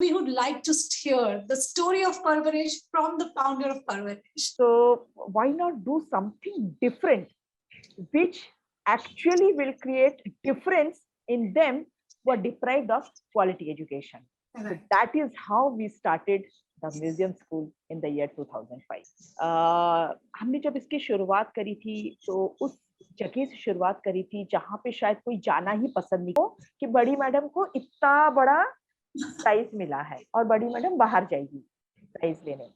we would like to hear the story of Parvarish from the founder of Parvarish. So why not do something different, which actually will create difference in them who are deprived of quality education. Right. So that is how we started the museum school in the year 2005. हमने जब इसकी शुरुआत करी थी तो उस जगह से शुरुआत करी थी जहाँ पे शायद कोई जाना ही पसंद नहीं हो कि बड़ी मैडम को इतना बड़ा प्राइज मिला है और बड़ी मैडम बाहर जाएगी प्राइज लेने.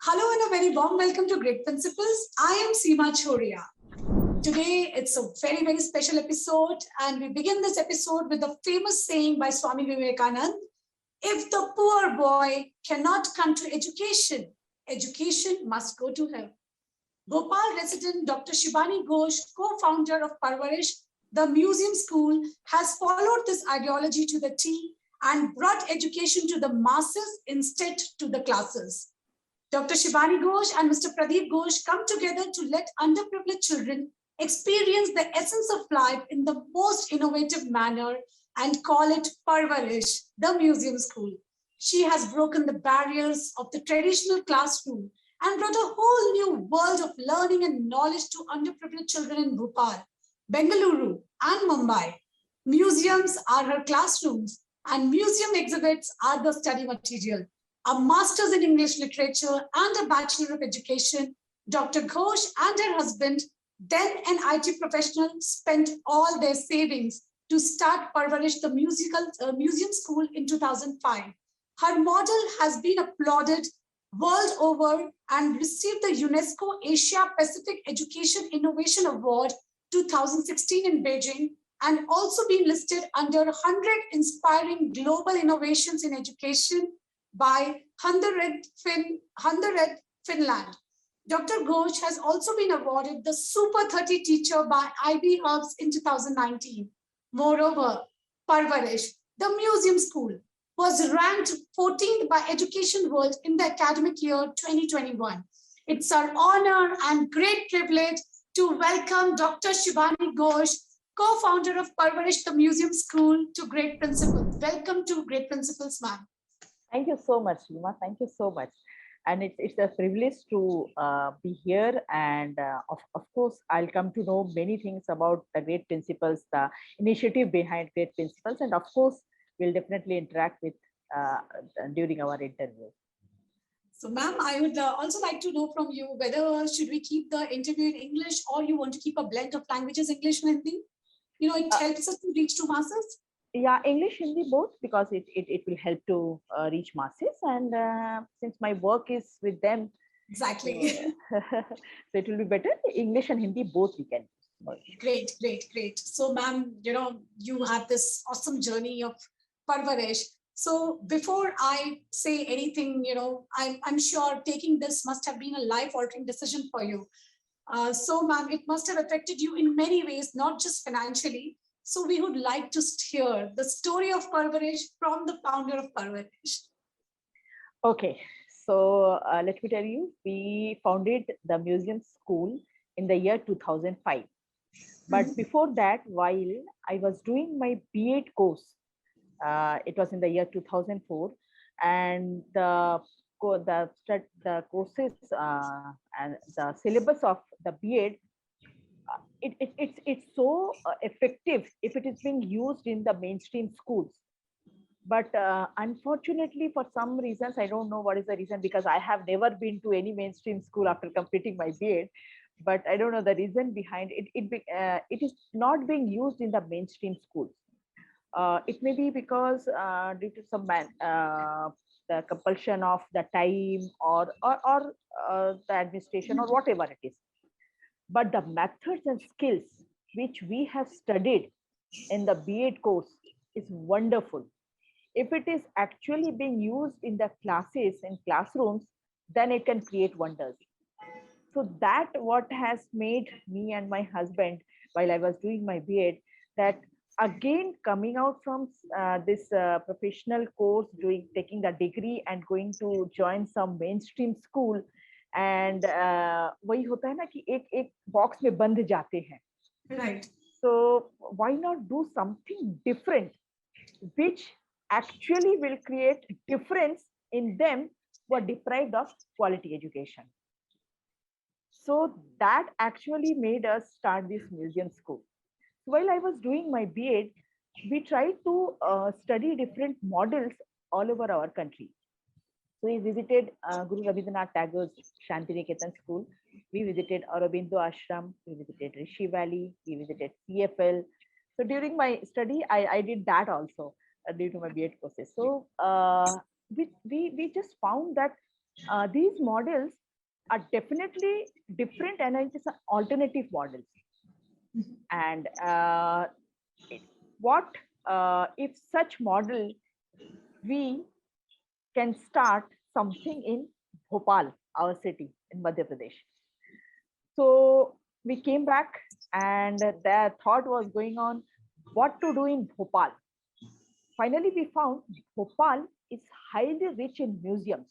Hello and a very warm welcome to Great Principles. I am Seema Choria. Today, it's a very, very special episode, and we begin this episode with a famous saying by Swami Vivekanand: if the poor boy cannot come to education, education must go to him. Bhopal resident Dr. Shibani Ghosh, co-founder of Parvarish, the museum school, has followed this ideology to the T and brought education to the masses instead to the classes. Dr. Shibani Ghosh and Mr. Pradeep Ghosh come together to let underprivileged children experience the essence of life in the most innovative manner and call it Parvarish, the museum school. She has broken the barriers of the traditional classroom and brought a whole new world of learning and knowledge to underprivileged children in Bhopal, Bengaluru, and Mumbai. Museums are her classrooms, and museum exhibits are the study material. A master's in English literature and a bachelor of education, Dr. Ghosh and her husband, then an IT professional, spent all their savings to start Parvarish, the museum school, in 2005. Her model has been applauded world over and received the UNESCO Asia Pacific Education Innovation Award 2016 in Beijing, and also been listed under 100 inspiring global innovations in education by 100 Finland. Dr. Ghosh has also been awarded the Super 30 Teacher by IB Hubs in 2019. Moreover, Parvarish, the museum school, was ranked 14th by Education World in the academic year 2021. It's our honor and great privilege to welcome Dr. Shibani Ghosh, co-founder of Parvarish, the museum school, to Great Principles. Welcome to Great Principles, ma'am. Thank you so much, Seema. Thank you so much. And it's a privilege to be here. And of course, I'll come to know many things about the Great Principles, the initiative behind Great Principles. And of course, we'll definitely interact with during our interview. So, ma'am, I would also like to know from you whether should we keep the interview in English or you want to keep a blend of languages, English and Hindi? You know, it helps us to reach to masses. Yeah, English, Hindi, both, because it will help to reach masses. And since my work is with them, exactly, so it will be better. English and Hindi, both we can. Great, great, great. So, ma'am, you know, you have this awesome journey of Parvarish. So before I say anything, you know, I'm sure taking this must have been a life-altering decision for you. So, ma'am, it must have affected you in many ways, not just financially. So we would like to hear the story of Parvarish from the founder of Parvarish. Okay, so let me tell you, we founded the museum school in the year 2005. But before that, while I was doing my B.Ed course, it was in the year 2004, and the courses and the syllabus of the B.Ed, it's so effective if it is being used in the mainstream schools. But unfortunately, for some reasons, I don't know what is the reason, because I have never been to any mainstream school after completing my B.Ed. But I don't know the reason behind it. It is not being used in the mainstream schools. It may be because due to some the compulsion of the time or the administration or whatever it is. But the methods and skills which we have studied in the B.Ed course is wonderful. If it is actually being used in the classes, in classrooms, then it can create wonders. So that what has made me and my husband, while I was doing my B.Ed, that again coming out from this professional course, taking the degree and going to join some mainstream school, and वही होता है ना कि एक एक box में बंध जाते हैं. Right. So why not do something different which actually will create difference in them who are deprived of quality education. So that actually made us start this museum school. While I was doing my B.Ed, we tried to study different models all over our country. So we visited Guru Rabindranath Tagore's Shantiniketan School. We visited Aurobindo Ashram. We visited Rishi Valley. We visited CFL. So during my study, I did that also due to my B.Ed process. So we just found that these models are definitely different, and it is an alternative models. And what if such model we can start something in Bhopal, our city in Madhya Pradesh. So we came back, and the thought was going on what to do in Bhopal. Finally, we found Bhopal is highly rich in museums.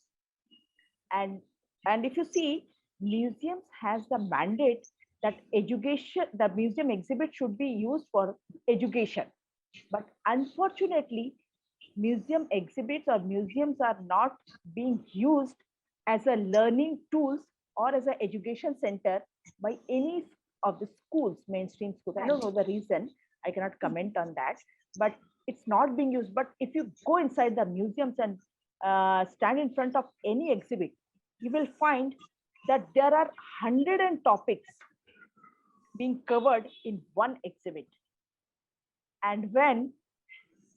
And if you see, museums has the mandate that education, the museum exhibit should be used for education. But unfortunately, museum exhibits or museums are not being used as a learning tools or as an education center by any of the schools, mainstream schools. I don't know the reason. I cannot comment on that, but it's not being used. But if you go inside the museums and stand in front of any exhibit, you will find that there are 100 topics being covered in one exhibit. And when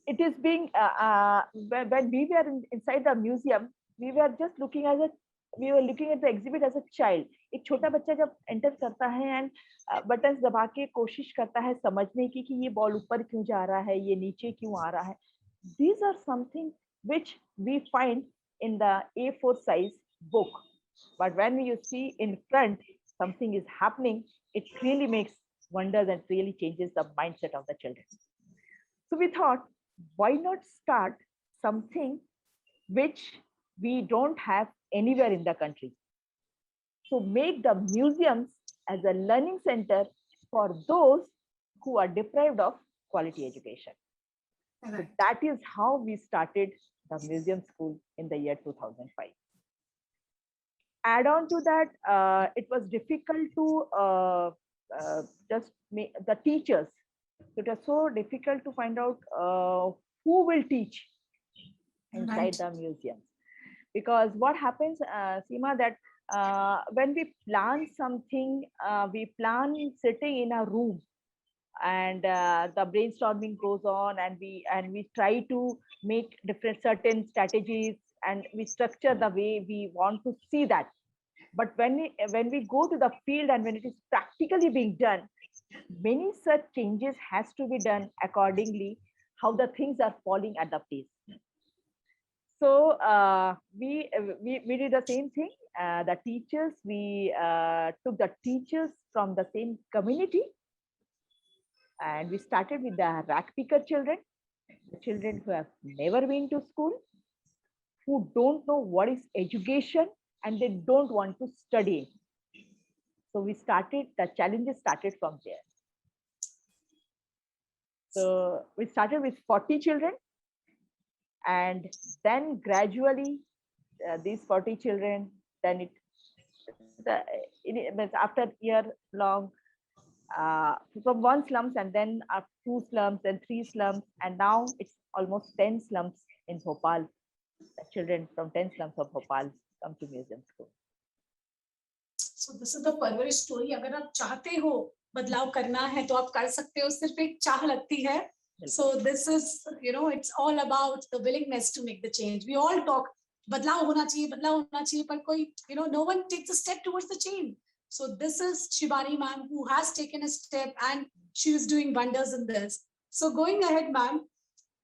it is being when we were inside the museum, we were just looking at the exhibit as a child. एक छोटा बच्चा जब enter करता है and buttons दबा के कोशिश करता है समझने की कि ये बॉल ऊपर क्यों जा रहा है, ये नीचे क्यों आ रहा है. These are something which we find in the A4 size book, but when you see in front something is happening, it really makes wonders and really changes the mindset of the children. So we thought, why not start something which we don't have anywhere in the country? So make the museums as a learning center for those who are deprived of quality education. So that is how we started the museum school in the year 2005. Add on to that, it was difficult to just make the teachers. It was so difficult to find out who will teach inside the museums. Because what happens, Seema, that when we plan something, we plan sitting in a room, and the brainstorming goes on, and we try to make different certain strategies, and we structure the way we want to see that. But when we go to the field and when it is practically being done, many such changes has to be done accordingly how the things are falling at the place. So we did the same thing. The teachers, we took the teachers from the same community, and we started with the rack picker children, the children who have never been to school, who don't know what is education, and they don't want to study. So we started, the challenges started from there. So we started with 40 children, and then gradually these 40 children, then after year long, from one slums, and then 2 slums and 3 slums, and now it's almost 10 slums in Bhopal. The children from 10 slums of Bhopal come to museum school. So this is the परवरिश story. अगर आप चाहते हो बदलाव करना है तो आप कर सकते हो, सिर्फ एक चाह लगती है. So this is, it's all about the willingness to make the change. We all talk बदलाव होना चाहिए, पर कोई, no one takes a step towards the change. So this is Shivani ma'am, who has taken a step, and she is doing wonders in this. So going ahead, ma'am,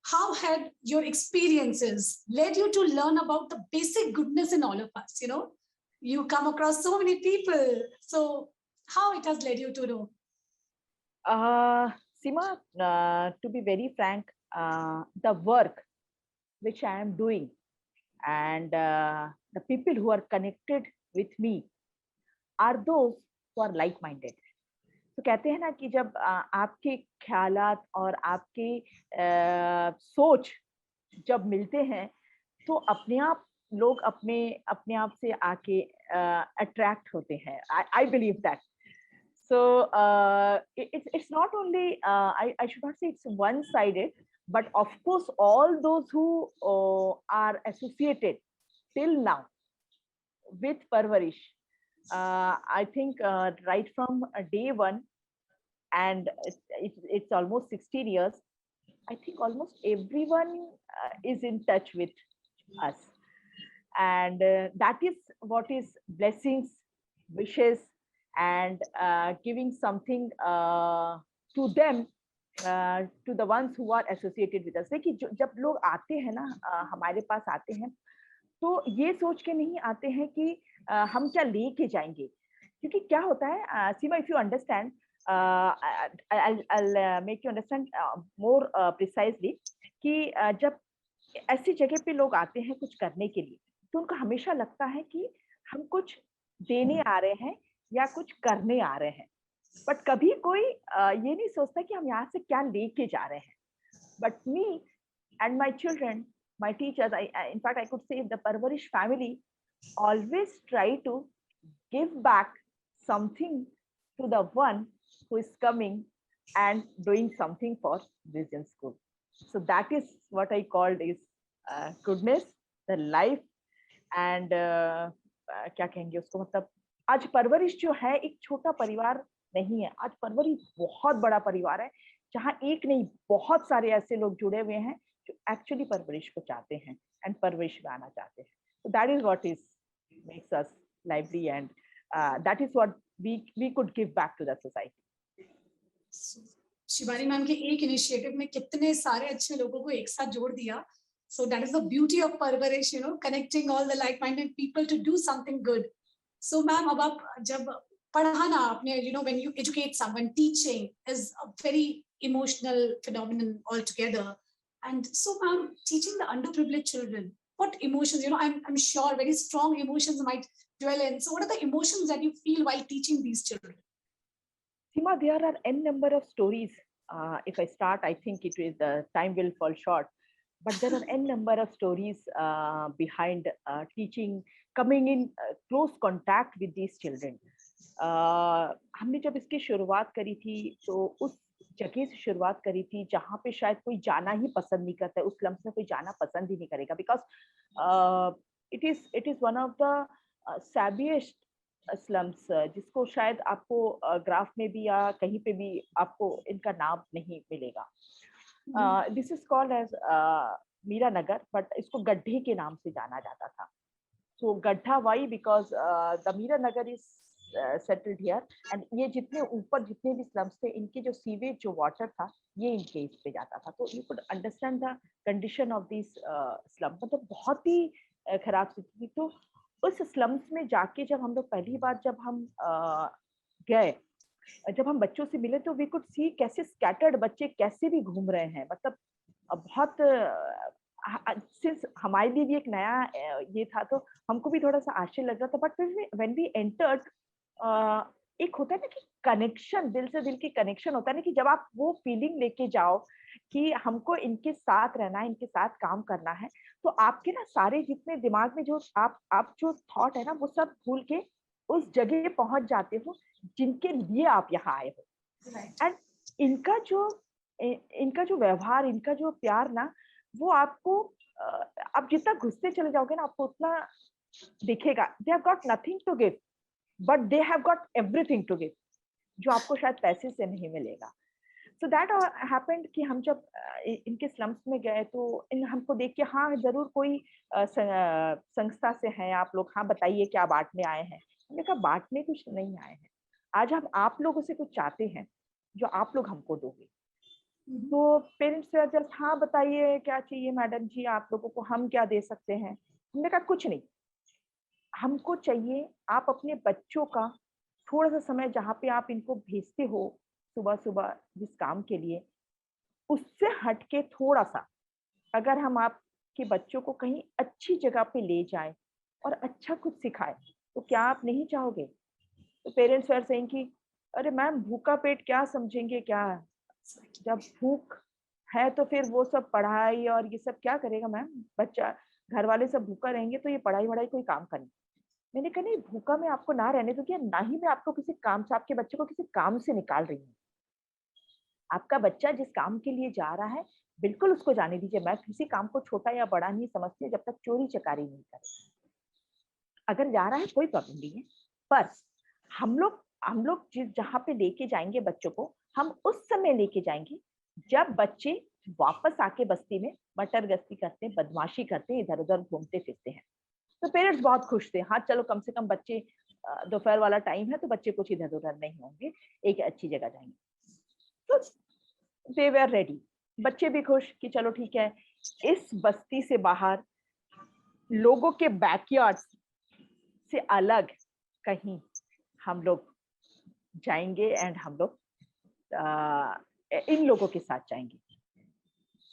how had your experiences led you to learn about the basic goodness in all of us? You come across so many people. So how it has led you to know? Sima, to be very frank, the work which I am doing and the people who are connected with me are those who are like-minded. तो कहते हैं ना कि जब आपके ख्यालात और आपके सोच जब मिलते हैं तो अपने आप लोग अपने अपने आप से आके अट्रैक्ट होते हैं. I believe that. So it's not only I should not say it's one-sided, but of course all those who are associated till now with Parvarish, I think right from day one, and it's almost 16 years. I think almost everyone is in touch with us, and that is what is blessings, wishes, and giving something to them, to the ones who are associated with us. देखिए जब लोग आते हैं ना, हमारे पास आते हैं तो ये सोच के नहीं आते हैं कि हम क्या लेके जाएंगे, क्योंकि क्या होता है, Seema, if you understand, I'll make you understand more precisely कि जब ऐसी जगह पे लोग आते हैं कुछ करने के लिए, तो उनको हमेशा लगता है कि हम कुछ देने आ रहे हैं या कुछ करने आ रहे हैं, बट कभी कोई ये नहीं सोचता कि हम यहाँ से क्या लेके जा रहे हैं. But me and my children, my teachers, in fact, I could say the Parvarish family always try to give back something to the one who is coming and doing something for Vision School. So that is what I called is goodness, the life, and क्या कहेंगे उसको, मतलब आज परवरिश जो है एक छोटा परिवार नहीं है, आज परवरिश बहुत बड़ा परिवार है, जहाँ एक नहीं बहुत सारे ऐसे लोग जुड़े हुए हैं जो एक्चुअली परवरिश को चाहते हैं एंड परवरिश में आना चाहते हैं. So that is what is makes us lively, and that is what we could give back to the society. Shivani ma'am के एक इनिशिएटिव में कितने सारे अच्छे लोगों को एक साथ जोड़ दिया. So that is the beauty of Parvarish, you know, connecting all the like-minded people to do something good. So ma'am, अब आप जब पढ़ाना आपने, you know, when you educate someone, teaching is a very emotional phenomenon altogether. And so ma'am, teaching the underprivileged children, what emotions, you know, I'm sure very strong emotions might dwell in. So what are the emotions that you feel while teaching these children? Seema, there are n number of stories. If I start, I think the time will fall short. But there are n number of stories behind teaching, coming in close contact with these children. हमने जब इसकी शुरुआत करी थी तो उस जगह से शुरुआत करी थी जहाँ पे शायद कोई जाना ही पसंद नहीं करता है, उस स्लम्स में कोई जाना पसंद ही नहीं करेगा, because it is one of the shabbiest slums, जिसको शायद आपको ग्राफ में भी या कहीं पे भी आपको इनका नाम नहीं मिलेगा. This is called as Meera Nagar, but इसको गड्ढे के नाम से जाना जाता था. सो गड्ढा why because the Meera Nagar is settled here, and ये जितने ऊपर जितने भी स्लम्स थे, इनके जो सीवेज जो वाटर था ये इनके इस पे जाता था. तो you could understand the condition of this slum, मतलब बहुत ही खराब स्थिति थी. तो उस स्लम्स में जाके जब हम लोग पहली बार जब हम गए, जब हम बच्चों से मिले, तो वी कुड सी कैसे स्कैटर्ड बच्चे कैसे भी घूम रहे हैं. मतलब बहुत सिंस हमारे लिए भी एक नया ये था, तो हमको भी थोड़ा सा आश्चर्य लग रहा था. बट व्हेन वी एंटर्ड, एक होता है ना कि कनेक्शन, दिल से दिल की कनेक्शन होता है ना, कि जब आप वो फीलिंग लेके जाओ कि हमको इनके साथ रहना है, इनके साथ काम करना है, तो आपके ना सारे जितने दिमाग में जो आप जो थॉट है ना, वो सब भूल के उस जगह पहुंच जाते हो जिनके लिए आप यहाँ आए हो. एंड इनका जो व्यवहार, इनका जो प्यार ना, वो आपको आप जितना घुसते चले जाओगे ना, आपको उतना दिखेगा. They have got nothing to give, but they have got everything to give, जो आपको शायद पैसे से नहीं मिलेगा. सो दैट हैपेंड कि हम जब इनके स्लम्स में गए, तो हमको देख के, हाँ जरूर कोई संस्था से हैं आप लोग, हाँ बताइए क्या बांटने आए हैं. हमने कहा बांटने कुछ नहीं आए हैं, आज हम आप लोगों से कुछ चाहते हैं जो आप लोग हमको दोगे. तो पेरेंट्स से जस्ट हाँ बताइए क्या चाहिए मैडम जी, आप लोगों को हम क्या दे सकते हैं. हमने कहा कुछ नहीं, हमको चाहिए आप अपने बच्चों का थोड़ा सा समय जहाँ पे आप इनको भेजते हो, सुबह सुबह जिस काम के लिए, उससे हटके थोड़ा सा अगर हम आपके बच्चों को कहीं अच्छी जगह पे ले जाएं और अच्छा कुछ सिखाएं, तो क्या आप नहीं चाहोगे? तो पेरेंट्स वर सेइंग कि अरे मैम भूखा पेट क्या समझेंगे क्या, जब भूख है तो फिर वो सब पढ़ाई और ये सब क्या करेगा मैम, बच्चा घर वाले सब भूखा रहेंगे तो ये पढ़ाई वढ़ाई कोई काम करनी। मैंने कहा नहीं, भूखा मैं आपको ना रहने दूंगी, ना ही मैं आपको किसी काम से, आपके बच्चे को किसी काम से निकाल रही हूँ। आपका बच्चा जिस काम के लिए जा रहा है बिल्कुल उसको जाने दीजिए। मैं किसी काम को छोटा या बड़ा नहीं समझती जब तक चोरी चकारी नहीं करे। अगर जा रहा है कोई प्रॉब्लम नहीं है, पर हम लोग जिस जहाँ पे लेके जाएंगे बच्चों को, हम उस समय लेके जाएंगे जब बच्चे वापस आके बस्ती में मटर गश्ती करते हैं, बदमाशी करते हैं, इधर उधर घूमते फिरते हैं। तो पेरेंट्स बहुत खुश थे, हाँ चलो कम से कम बच्चे, दोपहर वाला टाइम है तो बच्चे कुछ इधर उधर नहीं होंगे, एक अच्छी जगह जाएंगे। तो दे वर रेडी, बच्चे भी खुश कि चलो ठीक है, इस बस्ती से बाहर लोगों के बैकयार्ड से अलग कहीं हम लोग जाएंगे एंड हम लोग इन लोगों के साथ जाएंगे।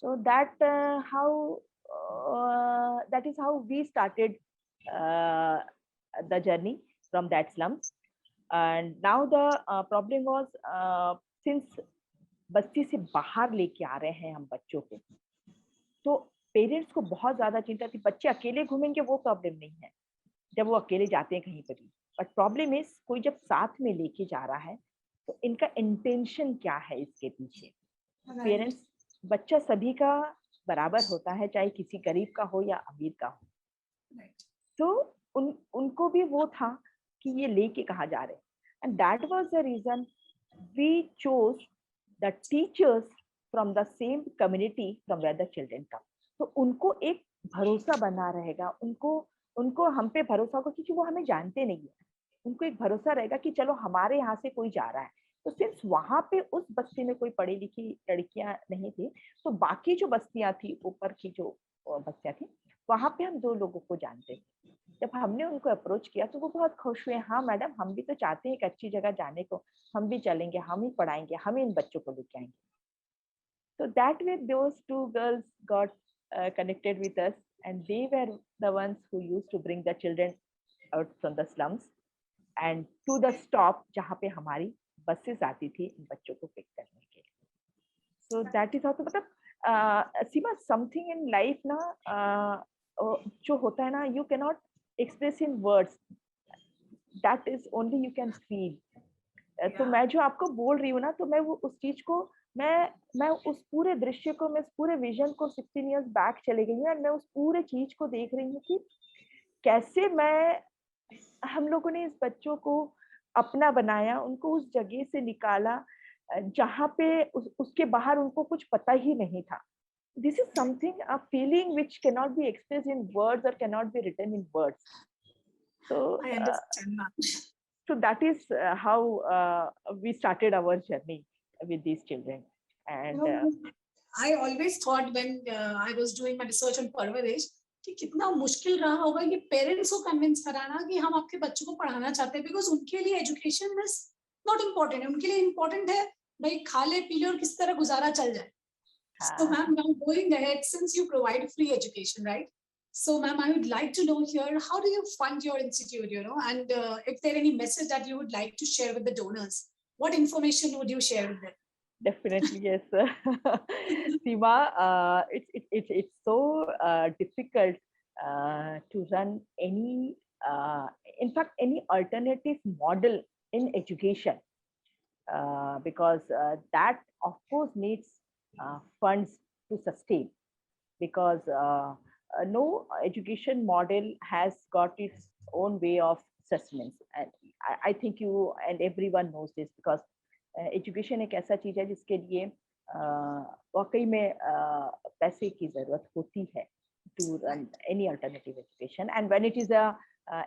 So that is how we started uh, the journey from that slums. And now the problem was, since बस्ती से बाहर लेके आ रहे हैं हम बच्चों को, तो पेरेंट्स को बहुत ज्यादा चिंता थी। बच्चे अकेले घूमेंगे वो प्रॉब्लम नहीं है, जब वो अकेले जाते हैं कहीं पर भी, बट प्रॉब्लम इज कोई जब साथ में लेके जा रहा है तो इनका इंटेंशन क्या है इसके पीछे। पेरेंट्स, बच्चा सभी का बराबर होता है, चाहे किसी गरीब का हो या अमीर का हो। तो उनको भी वो था कि ये लेके कहाँ जा रहे हैं, and that was the reason we chose the teachers from the same community from where the children come. तो उनको एक भरोसा बना रहेगा, उनको हम पे भरोसा होगा क्योंकि वो हमें जानते नहीं है। उनको एक भरोसा रहेगा कि चलो हमारे यहाँ से कोई जा रहा है। तो सिर्फ वहां पे उस बस्ती में कोई पढ़ी लिखी लड़कियां नहीं थी, तो बाकी जो बस्तियां थी, ऊपर की जो बस्तियां थी, वहां पे हम 2 लोगों को जानते थे। जब हमने उनको अप्रोच किया तो वो बहुत खुश हुए, हाँ मैडम हम भी तो चाहते हैं एक अच्छी जगह जाने को, हम भी चलेंगे, हम ही पढ़ाएंगे, हम ही इन बच्चों को लेके आएंगे। So that way those 2 girls got connected with us, and they were the ones who used to bring the children out from the slums and to the stop जहाँ पे हमारी बसेस आती थी इन बच्चों को पिक करने के लिए। So that is how, तो मतलब सीमा, समथिंग इन लाइफ ना जो होता है ना, you cannot express in words, that is only you can feel. तो मैं जो आपको बोल रही हूँ ना, तो मैं वो उस चीज को, मैं उस पूरे दृश्य को, मैं उस पूरे विजन को 16 इयर्स बैक चले गई हूँ, और मैं उस पूरे चीज को देख रही हूँ कि कैसे हम लोगों ने इस बच्चों को अपना बनाया, उनको उस जगह से निकाला जहाँ पे उसके बाहर उनको कुछ पता ही नहीं था। This is something, a feeling which cannot be expressed in words or cannot be written in words. So I understand that. So that is how we started our journey with these children. And I always thought when I was doing my research on परवरिश कि कितना मुश्किल रहा होगा कि parents को convince कराना कि हम आपके बच्चों को पढ़ाना चाहते हैं, बिकॉज उनके लिए एजुकेशन इज नॉट इम्पोर्टेंट है, उनके लिए इम्पोर्टेंट है भाई खा ले पी ले और किस तरह गुजारा चल जाए. So ma'am, now going ahead, since you provide free education, right? So ma'am, I would like to know here, how do you fund your institute, and if there any message that you would like to share with the donors, what information would you share with them? Definitely, yes. Seema, it's so difficult to run any, in fact, any alternative model in education, because that of course needs funds to sustain, because no education model has got its own way of sustenance, and I think you and everyone knows this, because education एक ऐसा चीज है जिसके लिए वाकई में पैसे की जरूरत होती है to run any alternative education, and when it is a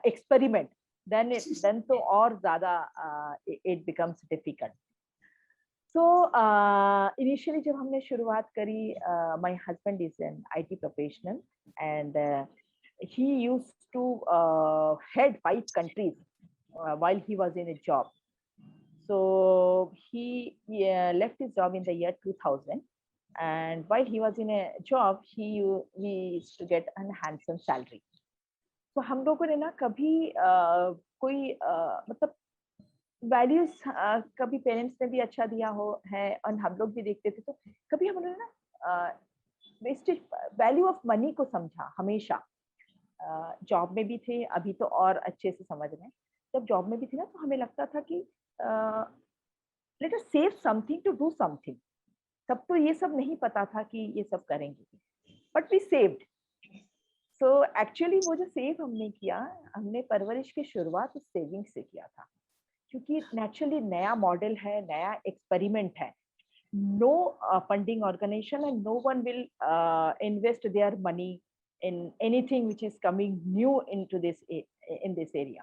experiment then तो और ज्यादा it becomes difficult. So initially जब हमने शुरुआत करी, my husband is an IT professional, and he used to head 5 countries while he was in a job. So he left his job in the year 2000, and while he was in a job, he used to get a handsome salary. So हम लोगों ने ना कभी कोई मतलब values कभी parents ने भी अच्छा दिया हो है और हम लोग भी देखते थे, तो कभी हम लोगों ने ना वेस्टेज वैल्यू ऑफ मनी को समझा हमेशा। जॉब में भी थे, अभी तो और अच्छे से समझ रहे हैं। जब जॉब में भी थे ना, तो हमें लगता था कि let us save something to do something. तब तो ये सब नहीं पता था कि ये सब करेंगे, but we saved. So actually वो जो सेव हमने किया, हमने परवरिश की शुरुआत उस सेविंग से किया था, क्योंकि नेचुरली नया मॉडल है, नया एक्सपेरिमेंट है। No funding organisation and no one will invest their money in anything which is coming new into this in this area.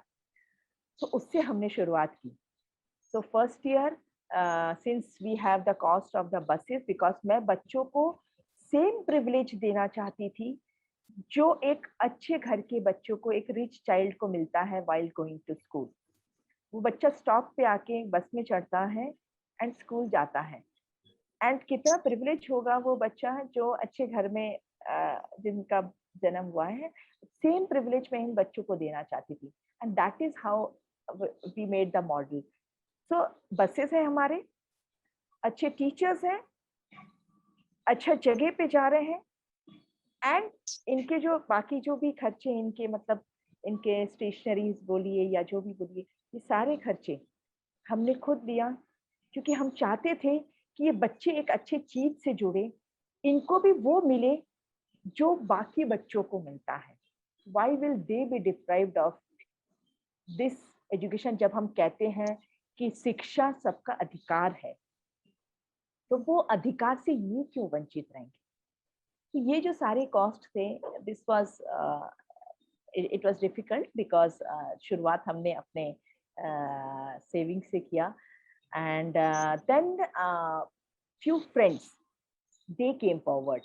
So उससे हमने शुरुआत की. So first year since we have the cost of the buses, because मैं बच्चों को same privilege देना चाहती थी जो एक अच्छे घर के बच्चों को, एक rich child को मिलता है while going to school. वो बच्चा स्टॉप पे आके बस में चढ़ता है एंड स्कूल जाता है, एंड कितना प्रिविलेज होगा वो बच्चा जो अच्छे घर में जिनका जन्म हुआ है। सेम प्रिविलेज में इन बच्चों को देना चाहती थी, and that is how we made the model. So buses है हमारे, अच्छे टीचर्स हैं, अच्छा जगह पे जा रहे हैं, एंड इनके जो बाकी जो भी खर्चे इनके, मतलब इनके स्टेशनरीज बोलिए या जो भी बोलिए, ये सारे खर्चे हमने खुद लिया, क्योंकि हम चाहते थे कि ये बच्चे एक अच्छे चीज से जुड़े, इनको भी वो मिले जो बाकी बच्चों को मिलता है। Why will they be deprived of this education? जब हम कहते हैं कि शिक्षा सबका अधिकार है, तो वो अधिकार से ये क्यों वंचित रहेंगे? तो ये जो सारे कॉस्ट थे, this was it was difficult because शुरुआत हमने अपने सेविंग से किया, and then few friends they came forward,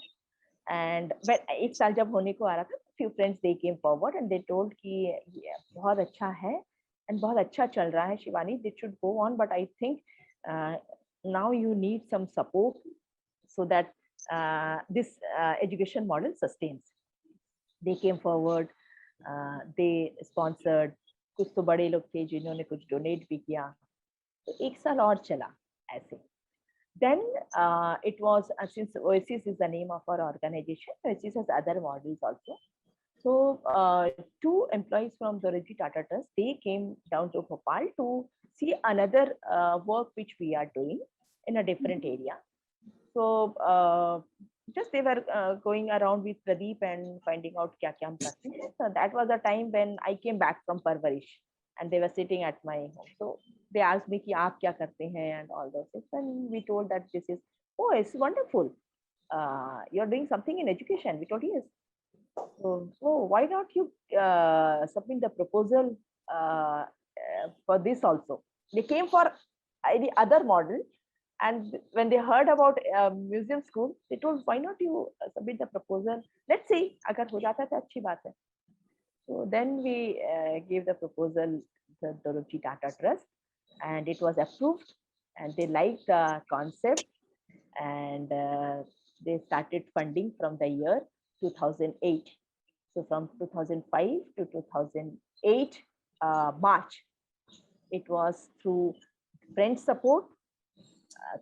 and when एक साल जब होने को आ रहा था, few friends they came forward and they told कि बहुत अच्छा है and बहुत अच्छा चल रहा है Shivani, this should go on, but I think now you need some support so that this education model sustains. They came forward, they sponsored, कुछ तो बड़े लोग थे जिन्होंने कुछ डोनेट भी किया, तो एक साल और चला ऐसे. Then it was, since Oasis is the name of our organization, Oasis has other models also. So 2 employees from Dorothy Tata Trust, they came down to Bhopal to see another work which we are doing in a different area. So just they were going around with Pradeep and finding out kya kya hum karte hain. So that was the time when I came back from Parvarish and they were sitting at my home. So they asked me ki aap kya karte hain and all those things, and we told that this is, oh, it's wonderful, you're doing something in education. We told yes. So why not you submit the proposal for this also. They came for the other model, and when they heard about museum school, they told, why not you submit the proposal, let's see, agar ho jata hai to achhi baat hai. So then we gave the proposal to the Dorothy Tata Trust, and it was approved, and they liked the concept, and they started funding from the year 2008. So from 2005 to 2008 March, it was through friend support,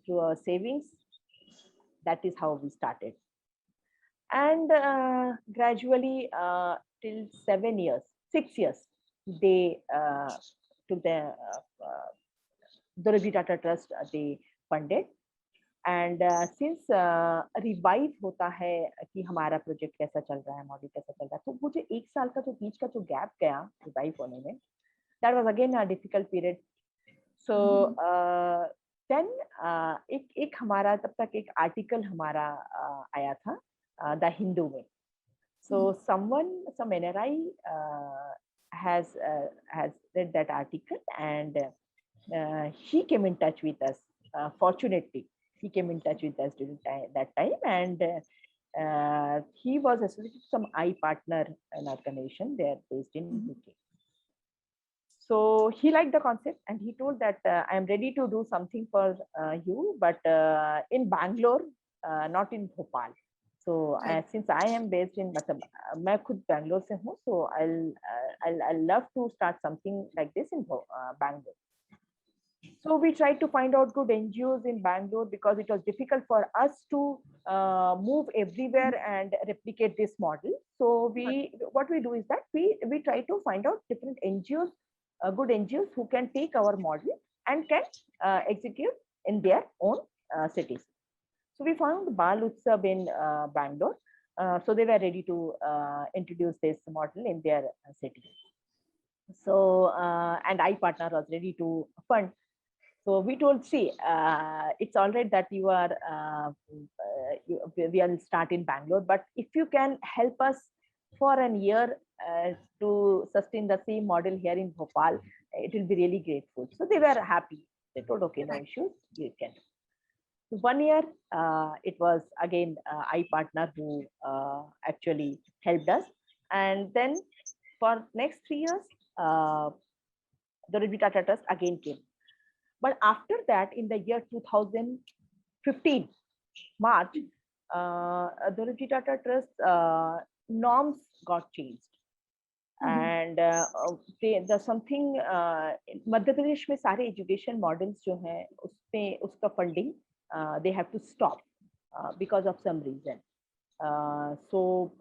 through our savings. That is how we started, and gradually till 6 years, they took the Dorothy Tata Trust, they funded. And since revive होता है कि हमारा project कैसा चल रहा है, model कैसा चल रहा है, तो वो जो 1 साल का जो बीच का जो गैप गया रिवाइव होने में, that was again a difficult period. So then एक हमारा तब तक एक आर्टिकल हमारा आया था द हिंदू में. सो some NRI has read that article, and he came in touch with us. Fortunately, he came in touch with us during that time, and he was associated with some iPartner, an organization. They are based in UK. So he liked the concept and he told that I am ready to do something for you, but in Bangalore, not in Bhopal. So Right. since I am based in, मतलब मैं खुद Bangalore से हूँ, so I'll love to start something like this in Bangalore. So we tried to find out good NGOs in Bangalore because it was difficult for us to move everywhere and replicate this model. So what we do is that we try to find out different NGOs, good NGOs who can take our model and can execute in their own cities. So we found Bal Utsav in Bangalore. So they were ready to introduce this model in their city. So and iPartner was ready to fund. So we told, see, it's all right that you are, we will start in Bangalore, but if you can help us for a year to sustain the same model here in Bhopal, it will be really grateful. So they were happy. They told, okay, no issues, you can. So 1 year, it was again iPartner who actually helped us. And then for next 3 years, the Dorothy Tata Trust again came. But after that, in the year 2015, March, Dorothy Tata Trust norms got changed. And the something Madhya Pradesh में सारे education models जो हैं उसमें उसका funding they have to stop because of some reason. So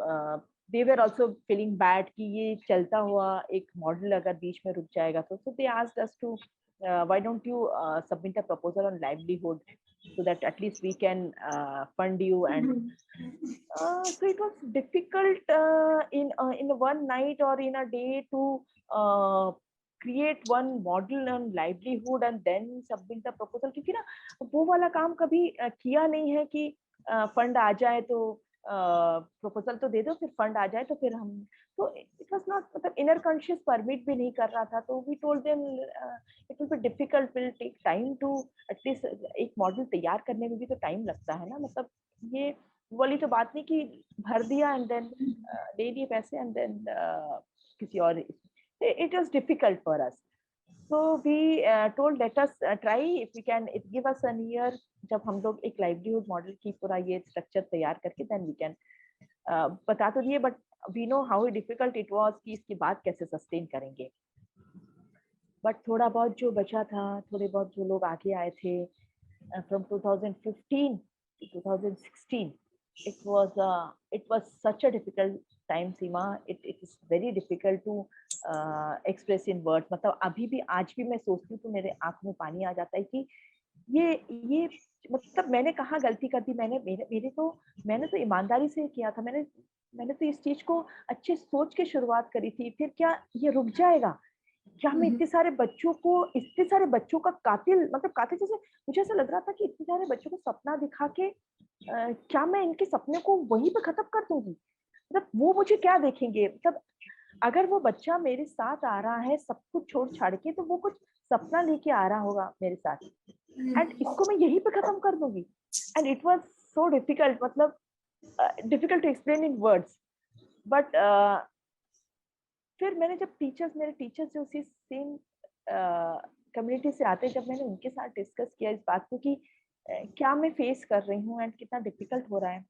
they were also feeling bad कि ये चलता हुआ एक मॉडल अगर बीच में रुक जाएगा तो so they asked us to why don't you submit a proposal on livelihood so that at least we can fund you. And so it was difficult in one night or in a day to create one model on livelihood and then submit the proposal, क्योंकि ना वो वाला काम कभी किया नहीं है कि फंड आ जाए तो प्रपोजल तो दे दो, फिर फंड आ जाए तो फिर हम, तो इट वाज नॉट, मतलब इनर कॉन्शियस परमिट भी नहीं कर रहा था. तो we told them it will be difficult, will take time to, at least एक मॉडल तैयार करने में भी तो टाइम लगता है ना. मतलब ये वाली तो बात नहीं कि भर दिया एंड देन दे दिए पैसे एंड देन किसी और. It was difficult for us. So we told let us try if we can, it give us a year. जब हम लोग एक लाइवलीहुड मॉडल की पूरा ये स्ट्रक्चर तैयार करके then we can बता तो दिए, but we know how difficult it was कि इसके बाद कैसे सस्टेन करेंगे. बट थोड़ा बहुत जो बचा था, थोड़े बहुत जो लोग आगे आए थे from 2015 to 2016, it was such a difficult time, Seema. It is very difficult to express in words. मतलब अभी भी आज भी मैं सोचती हूँ तो मेरे आंख में पानी आ जाता है कि ये मतलब मैंने कहाँ गलती कर दी. मैंने तो ईमानदारी से किया था. मैंने तो इस चीज को अच्छे सोच के शुरुआत करी थी. फिर क्या ये रुक जाएगा? क्या मैं इतने सारे बच्चों का कातिल, मतलब कातिल जैसे मुझे ऐसा लग रहा था कि इतने सारे बच्चों को सपना दिखा के क्या मैं इनके सपने को वहीं पे खत्म कर दूंगी? मतलब वो मुझे क्या देखेंगे? मतलब अगर वो बच्चा मेरे साथ आ रहा है सब कुछ छोड़ छाड़ के, तो वो कुछ सपना लेके आ रहा होगा मेरे साथ, एंड इसको मैं यहीं पे खत्म कर दूंगी. And it was so difficult, मतलब difficult to explain in words. But फिर मैंने जब मेरे टीचर्स जो उसी सेम कम्युनिटी से आते, जब मैंने उनके साथ डिस्कस किया इस बात को कि क्या मैं फेस कर रही हूँ एंड कितना डिफिकल्ट हो रहा है,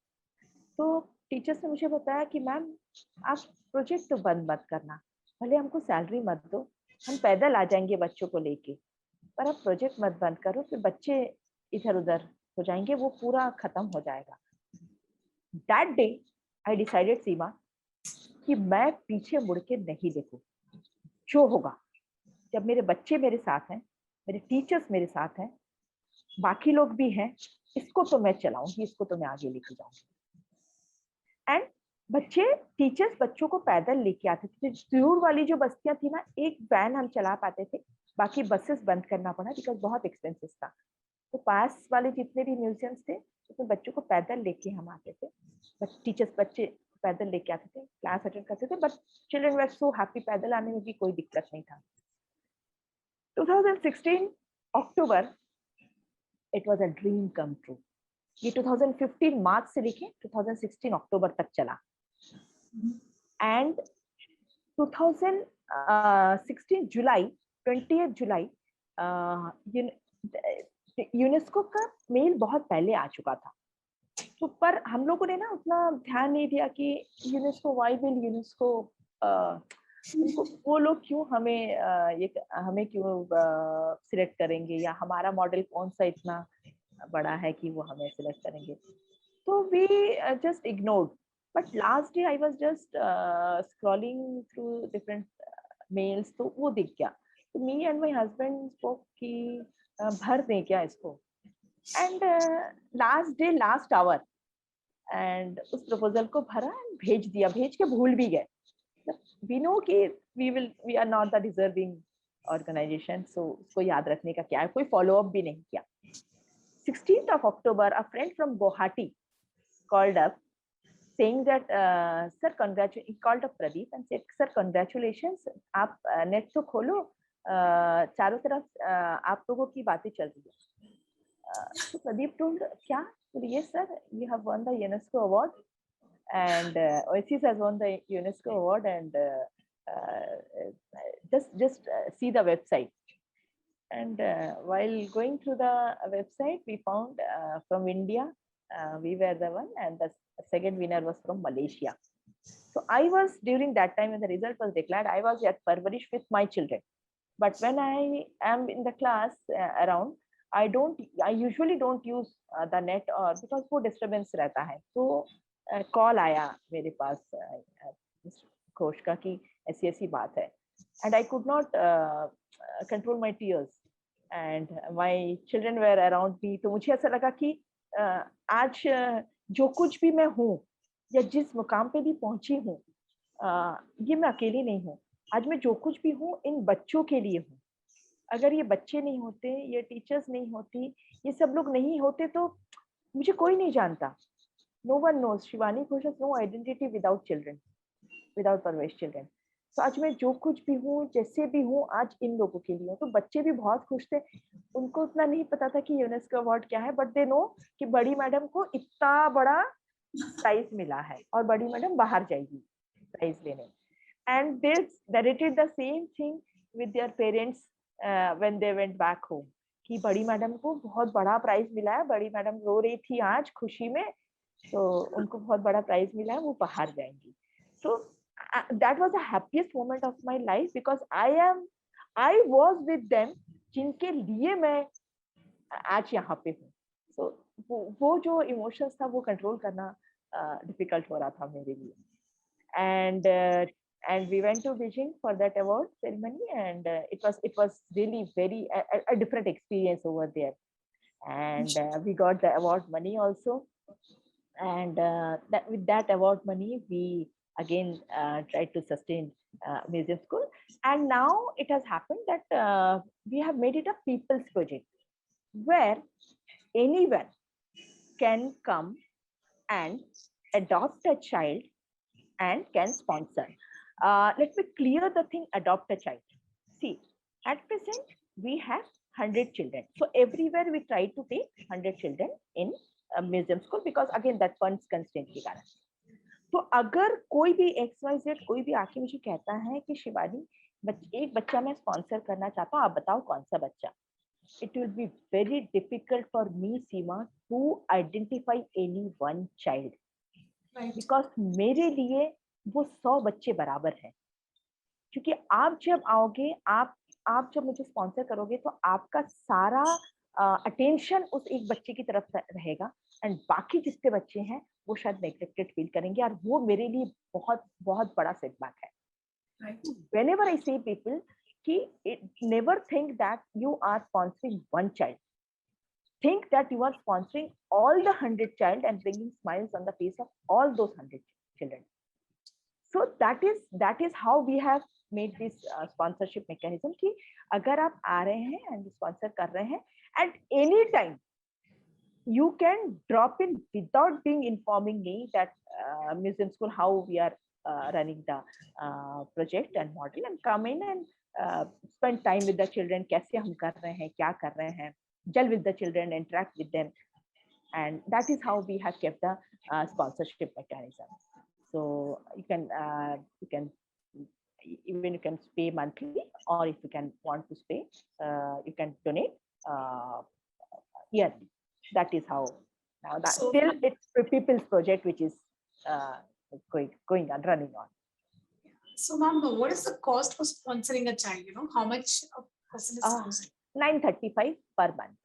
तो टीचर्स ने मुझे बताया कि मैम आप प्रोजेक्ट तो बंद मत करना, भले हमको सैलरी मत दो, हम पैदल आ जाएंगे बच्चों को लेके, पर आप प्रोजेक्ट मत बंद करो, फिर बच्चे इधर उधर हो जाएंगे, वो पूरा खत्म हो जाएगा. दैट डे आई डिसाइडेड, सीमा, कि मैं पीछे मुड़ के नहीं देखूं. जो होगा, जब मेरे बच्चे मेरे साथ हैं, मेरे टीचर्स मेरे साथ हैं, बाकी लोग भी हैं, इसको तो मैं चलाऊंगी, इसको तो मैं आगे लेके जाऊंगी. एंड टीचर्स बच्चों को पैदल लेके आते थे. दूर वाली जो बस्तियां थी ना, एक वैन हम चला पाते थे, बाकी बसेस बंद करना पड़ा बिकॉज बहुत एक्सपेंसिव था. तो पास वाले जितने भी म्यूजियम्स थे उसमें बच्चों को पैदल लेके हम आते थे. टीचर्स बच्चे पैदल लेके आते थे, क्लास अटेंड करते थे, but children were so happy. पैदल आने में भी कोई दिक्कत नहीं था. 2016 October, it was a dream come true. ये 2015 मार्च से लेके 2016 अक्टूबर तक चला. And 2016 July 20th July UNESCO का मेल बहुत पहले आ चुका था, तो पर हम लोगों ने ना उतना ध्यान नहीं दिया कि यूनेस्को, व्हाई विल यूनेस्को, उनको वो लोग क्यों हमें क्यों सिलेक्ट करेंगे, या हमारा मॉडल कौन सा इतना बड़ा है कि वो हमें सिलेक्ट करेंगे. So we just ignored. But last day I was just scrolling through different mails, तो वो दिख गया. So me and my husband spoke कि भर दें क्या इसको. And last day, last hour, and उस proposal को भरा and भेज दिया, भेज के भूल भी गए. We know कि we are not the deserving organization, so उसको याद रखने का क्या है, कोई follow up भी नहीं किया. 16th of October, a friend from Guwahati called up saying that sir he called up Pradeep and said, sir congratulations, आप नेट तो खोलो, चारों तरफ आप लोगों की बातें चल रही है. So Pradeep told, क्या? Yes sir, you have won the UNESCO award, and Oasis has won the UNESCO award, and just see the website. And while going through the website, we found from India, we were the one, and the second winner was from Malaysia. So I was, during that time when the result was declared, I was at Parvarish with my children. But when I am in the class around, I usually don't use the net, or because वो disturbance रहता है. So call आया मेरे पास घोष का कि ऐसी बात है, and I could not control my tears, and my children were around me. तो मुझे ऐसा लगा कि आज जो कुछ भी मैं हूँ या जिस मुकाम पे भी पहुंची हूँ, ये मैं अकेली नहीं हूँ. आज मैं जो कुछ भी हूँ इन बच्चों के लिए हूँ. अगर ये बच्चे नहीं होते, ये टीचर्स नहीं होती, ये सब लोग नहीं होते, तो मुझे कोई नहीं जानता. No one knows. Shivani Ghosh has no identity without children, without Parvesh children. तो आज मैं जो कुछ भी हूँ, जैसे भी हूँ, आज इन लोगों के लिए. तो बच्चे भी बहुत खुश थे. उनको उतना नहीं पता था कि यूनेस्को अवार्ड क्या है, बट दे नो कि बड़ी मैडम को इतना बड़ा प्राइज मिला है और बड़ी मैडम बाहर जाएगी प्राइज लेने. And they narrated the same thing with their parents when they went back home, कि बड़ी मैडम को बहुत बड़ा प्राइज मिला है, बड़ी मैडम रो रही थी आज खुशी में, तो उनको बहुत बड़ा प्राइज मिला है, वो बाहर जाएंगी. So that was the happiest moment of my life, because I was with them, जिनके लिए मैं आज यहाँ पे हूँ. So वो जो इमोशंस था वो कंट्रोल करना डिफिकल्ट हो रहा था मेरे लिए. And we went to Beijing for that award ceremony, and it was really very a different experience over there. And we got the award money also, and that with that award money we again tried to sustain museum school. And now it has happened that we have made it a people's project where anyone can come and adopt a child and can sponsor. Let me clear the thing, adopt a child. See, at present we have 100 children. So everywhere we try to take 100 children in a museum school, because again that funds constraint के कारण. तो अगर कोई भी XYZ कोई भी आके मुझे कहता है कि शिवानी एक बच्चा मैं स्पॉन्सर करना चाहता हूँ, आप बताओ कौन सा बच्चा, it will be very difficult for me, Seema, to identify any one child. Right. Because मेरे लिए वो 100 बच्चे बराबर हैं. क्योंकि आप जब आओगे, आप जब मुझे स्पॉन्सर करोगे, तो आपका सारा अटेंशन उस एक बच्चे की तरफ रहेगा, एंड बाकी जितने बच्चे हैं वो शायद नेग्लेक्टेड फील करेंगे, और वो मेरे लिए बहुत बहुत बड़ा सेटबैक है. Whenever I say people कि never think that you are sponsoring one child. Think that you are sponsoring all the 100 child and bringing smiles on the face of all those 100 children. So that is how we have made this sponsorship mechanism कि अगर आप आ रहे हैं and sponsor कर रहे हैं, at any time you can drop in without being informing me that museum school how we are running the project and model, and come in and spend time with the children. कैसे हम कर रहे हैं, क्या कर रहे हैं, gel with the children, interact with them, and that is how we have kept the sponsorship mechanism. So you can even you can pay monthly, or if you can want to pay, you can donate yearly. That is how now that So, still it's a people's project which is going on, running on. so ma'am, what is the cost for sponsoring a child? You know, how much a person is supposed to? 935 per month.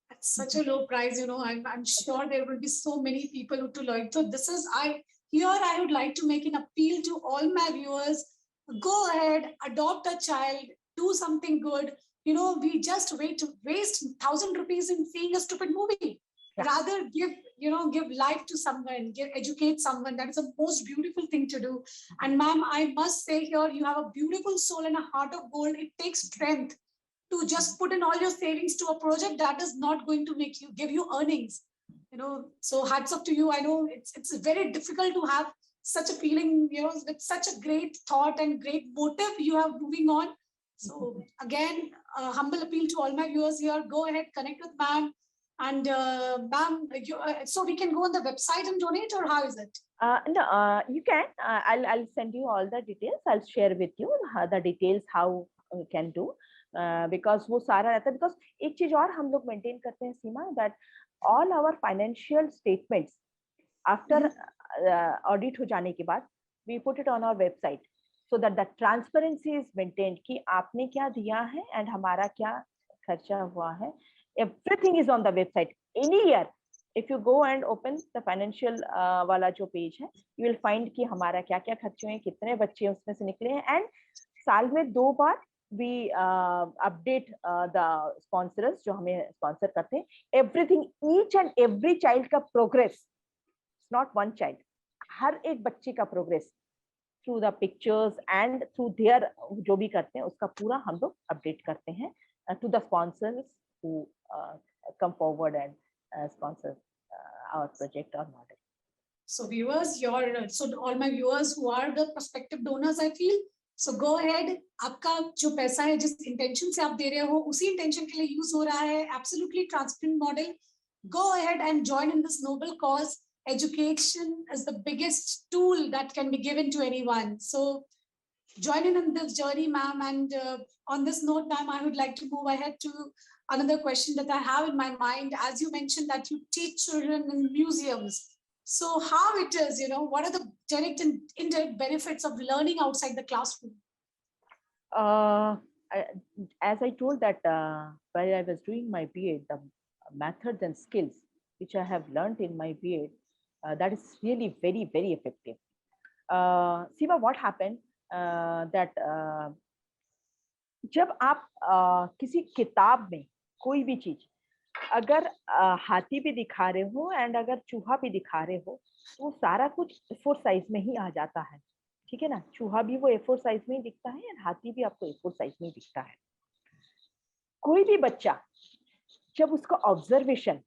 That's such a low price, you know. I'm sure there will be so many people who to like. So this is I would like to make an appeal to all my viewers. Go ahead, adopt a child, do something good. You know, we just waste 1,000 rupees in seeing a stupid movie. Yeah. Rather give life to someone, educate someone. That is the most beautiful thing to do. And ma'am, I must say here, you have a beautiful soul and a heart of gold. It takes strength to just put in all your savings to a project that is not going to give you earnings. You know, so hats off to you. I know it's very difficult to have such a feeling, you know, with such a great thought and great motive you have moving on. So again, humble appeal to all my viewers here. Go ahead, connect with ma'am. And ma'am, so we can go on the website and donate, or how is it? No, you can. I'll send you all the details. I'll share with you the details how we can do. Because वो सारा रहता है. Because एक चीज और हम लोग maintain करते हैं सीमा, that all our financial statements after audit हो जाने के बाद we put it on our website so that the transparency is maintained कि आपने क्या दिया है and हमारा क्या खर्चा हुआ है. Everything is on the website. Any year, if you go and open the financial वाला जो page है, you will find कि हमारा क्या क्या खर्चे हैं, कितने बच्चे उसमें से निकले हैं, and साल में 2 बार we update the sponsors जो हमें sponsor करते हैं. Everything, each and every child का progress, it's not one child, हर एक बच्चे का progress through the pictures and through their जो भी करते हैं उसका पूरा हम लोग update करते हैं to the sponsors who come forward and sponsor our project or model. So viewers, so all my viewers who are the prospective donors, I feel, so go ahead. आपका जो पैसा है जिस intention से आप दे रहे हो उसी intention के लिए use हो रहा है. Absolutely transparent model. Go ahead and join in this noble cause. Education is the biggest tool that can be given to anyone. So join in this journey, ma'am. And on this note, ma'am, I would like to move ahead to another question that I have in my mind. As you mentioned that you teach children in museums. So how it is, you know, what are the direct and indirect benefits of learning outside the classroom? As I told that while I was doing my BA, the methods and skills which I have learned in my BA, that is really very, very effective. Seema, what happened that जब आप किसी किताब में कोई भी चीज अगर हाथी भी दिखा रहे हो एंड अगर चूहा भी दिखा रहे हो तो वो सारा कुछ A4 साइज में ही आ जाता है. ठीक है ना. चूहा भी वो A4 साइज में ही दिखता है और हाथी भी आपको A4 साइज में ही दिखता है. कोई भी बच्चा जब उसका ऑब्जर्वेशन,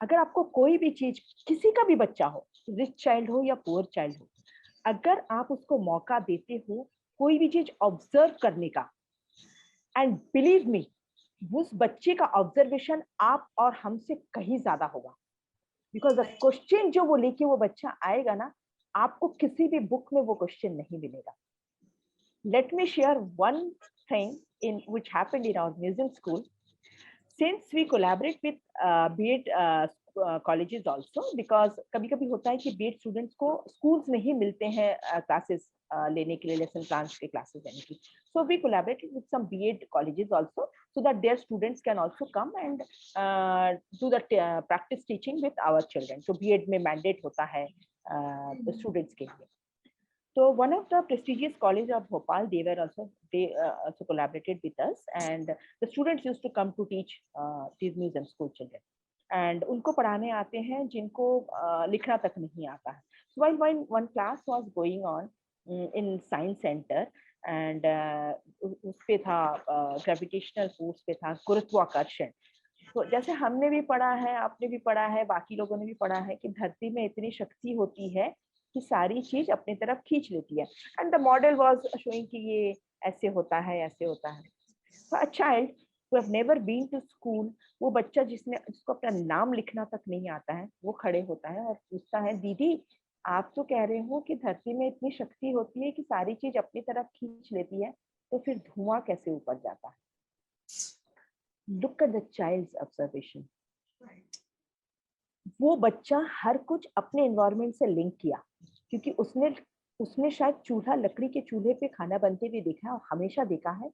अगर आपको कोई भी चीज, किसी का भी बच्चा हो, रिच चाइल्ड हो या पुअर चाइल्ड हो, अगर आप उसको मौका देते हो कोई भी चीज ऑब्जर्व करने का, एंड बिलीव मी, उस बच्चे का ऑब्जर्वेशन आप और हमसे कहीं ज्यादा होगा. बिकॉज द क्वेश्चन जो वो लेके वो बच्चा आएगा ना, आपको किसी भी बुक में वो क्वेश्चन नहीं मिलेगा. Let me share one thing in which happened in our museum school. Since we collaborate with B.Ed colleges also, because कभी-कभी होता है कि B.Ed students को schools में ही मिलते हैं classes लेने के लिए, lesson plans के classes लेने की. So we collaborated with some B.Ed colleges also, so that their students can also come and do the practice teaching with our children. So B.Ed में mandate होता है the students के लिए. So one of the prestigious college of Bhopal, they also collaborated with us, and the students used to come to teach these museum school children. And उनको पढ़ाने आते हैं जिनको लिखना तक नहीं आता है. So while one class was going on in science center, and उस पे था gravitational force पे था गुरुत्वाकर्षण. तो जैसे हमने भी पढ़ा है, आपने भी पढ़ा है, बाकी लोगों ने भी पढ़ा है कि धरती में इतनी शक्ति होती है कि सारी चीज अपनी तरफ खींच लेती है. And the model was showing कि ये ऐसे होता है, ऐसे होता है. So a child who have never been to school, वो बच्चा जिसको अपना नाम लिखना तक नहीं आता है, वो खड़े होता है और पूछता है, दीदी आप तो कह रहे हो कि धरती में इतनी शक्ति होती है कि सारी चीज अपनी तरफ खींच लेती है, तो फिर धुआं कैसे ऊपर जाता है? Look at the child's observation. Right. वो बच्चा हर कुछ अपने एनवायरनमेंट से लिंक किया, क्योंकि उसने उसने शायद चूल्हा, लकड़ी के चूल्हे पे खाना बनते हुए देखा है और हमेशा देखा है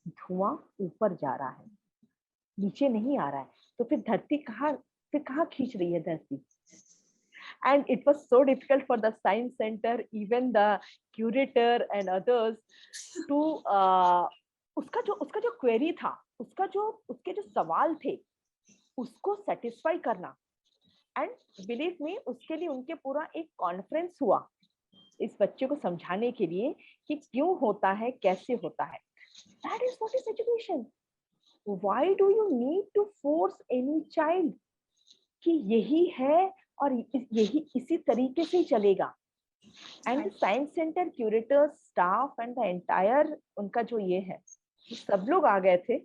धुआं ऊपर जा रहा है, नीचे नहीं आ रहा है। तो फिर कहाँ खींच रही है धरती? And it was so difficult for the science center, even the curator and others to उसका जो क्वेरी था, उसके जो सवाल थे, उसको सेटिस्फाई करना। एंड बिलीव मी, उसके लिए उनके पूरा एक कॉन्फ्रेंस हुआ इस बच्चे को समझाने के लिए कि क्यों होता है, कैसे होता है। That is what is education. Why do you need to force any child कि यही है और यही इसी तरीके से ही चलेगा? And science centre curators, staff and the entire, उनका जो ये है, सब लोग आ गए थे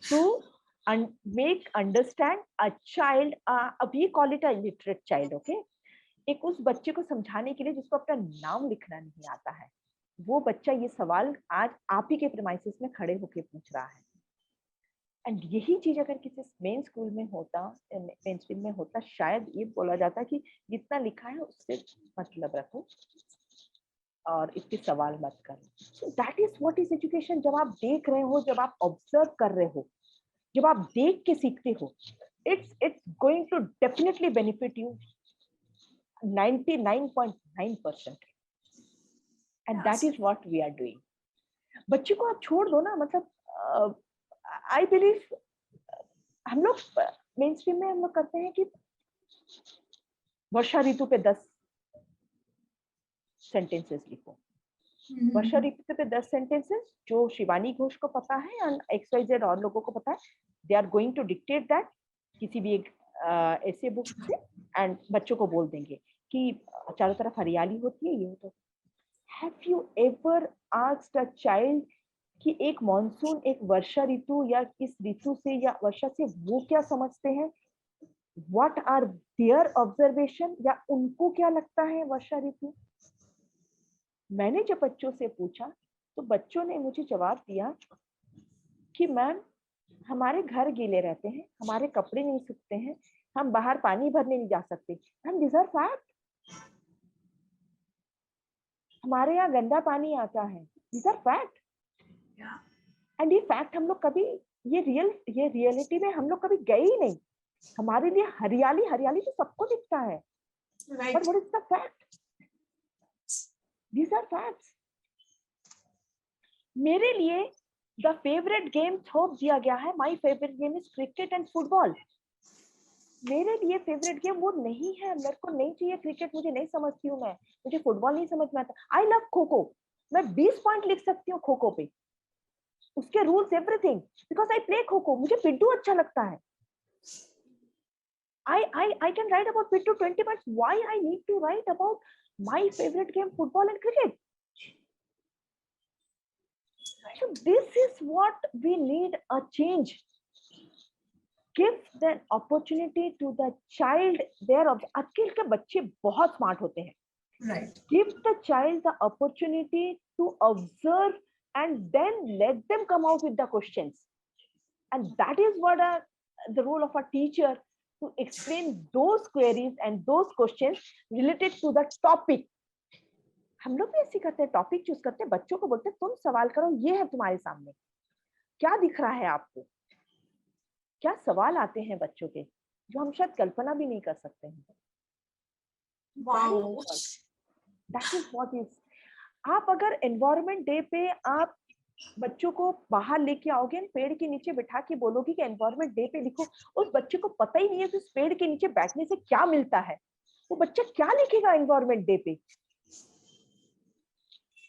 to make understand a child, अब ये call it a illiterate child, okay. एक उस बच्चे को समझाने के लिए जिसको अपना नाम लिखना नहीं आता है, वो बच्चा ये सवाल आज आप ही के प्रेमाइसेस में खड़े होके पूछ रहा है। एंड यही चीज अगर किसी मेन स्कूल में होता, मेन स्ट्रीम में होता, शायद ये बोला जाता कि जितना लिखा है उससे मतलब रखो और इसके सवाल मत करो। सो that is what is education. जब आप देख रहे हो, जब आप ऑब्जर्व कर रहे हो, जब आप देख के सीखते हो, it's going to definitely benefit you 99.9%, and that is what we are doing. बच्चे को आप छोड़ दो ना, मतलब आई बिलीव हम लोग मेन स्ट्रीम में हम लोग करते हैं कि वर्षा ऋतु पे 10 सेंटेंसेस लिखो। वर्षा ऋतु पे 10 सेंटेंसेस जो शिवानी घोष को पता है और XYZ और लोगों को पता है, they are going to dictate that किसी भी एक ऐसे बुक से, एंड बच्चों को बोल देंगे कि चारों तरफ हरियाली होती है, ये तो। Have you ever asked a child कि एक मॉनसून, एक वर्षा ऋतु या इस ऋतु से या वर्षा से वो क्या समझते हैं? व्हाट आर देयर ऑब्जर्वेशन, या उनको क्या लगता है वर्षा ऋतु? मैंने जब बच्चों से पूछा तो बच्चों ने मुझे जवाब दिया कि मैम, हमारे घर गीले रहते हैं, हमारे कपड़े नहीं सूखते हैं, हम बाहर पानी भरने नहीं जा सकते। Ma'am, this are fact. हमारे यहाँ गंदा पानी आता है, दिस आर फैक्ट। एंड ये फैक्ट हम लोग कभी, ये रियलिटी में हम लोग कभी गए ही नहीं। हमारे लिए हरियाली हरियाली तो सबको दिखता है, but what is the fact? These are facts. मेरे लिए the favorite game थोप दिया गया है। My favorite game is cricket and football. मेरे लिए फेवरेट गेम वो नहीं है। मेरे को नहीं चाहिए क्रिकेट, मुझे नहीं समझती हूँ मैं, मुझे फुटबॉल नहीं समझ में आता। आई लव खो खो, मैं 20 पॉइंट लिख सकती हूँ खो खो पे, उसके rules everything, because I play kho kho. मुझे पिट्टू अच्छा लगता है। I can write about Pittu 20 points. Why I need to write about my favorite game, football and cricket? So this is what we need a change. Give the opportunity to the child there. आजकल के बच्चे बहुत smart होते हैं. Right. Give the child the opportunity to observe and then let them come out with the questions. And that is what the role of a teacher, to explain those queries and those questions related to the topic. हम लोग भी ऐसे करते हैं, topic choose करते हैं, बच्चों को बोलते हैं तुम सवाल करो, ये है तुम्हारे सामने, क्या दिख रहा है आपको? क्या सवाल आते हैं बच्चों के जो हम शायद कल्पना भी नहीं कर सकते हैं। Wow. That is what is. आप अगर एनवायरनमेंट डे पे आप बच्चों को बाहर लेके आओगे, पेड़ के नीचे बिठा के बोलोगे कि एनवायरनमेंट डे पे लिखो, उस बच्चे को पता ही नहीं है कि उस पेड़ के नीचे बैठने से क्या मिलता है, वो बच्चा क्या लिखेगा एनवायरनमेंट डे पे?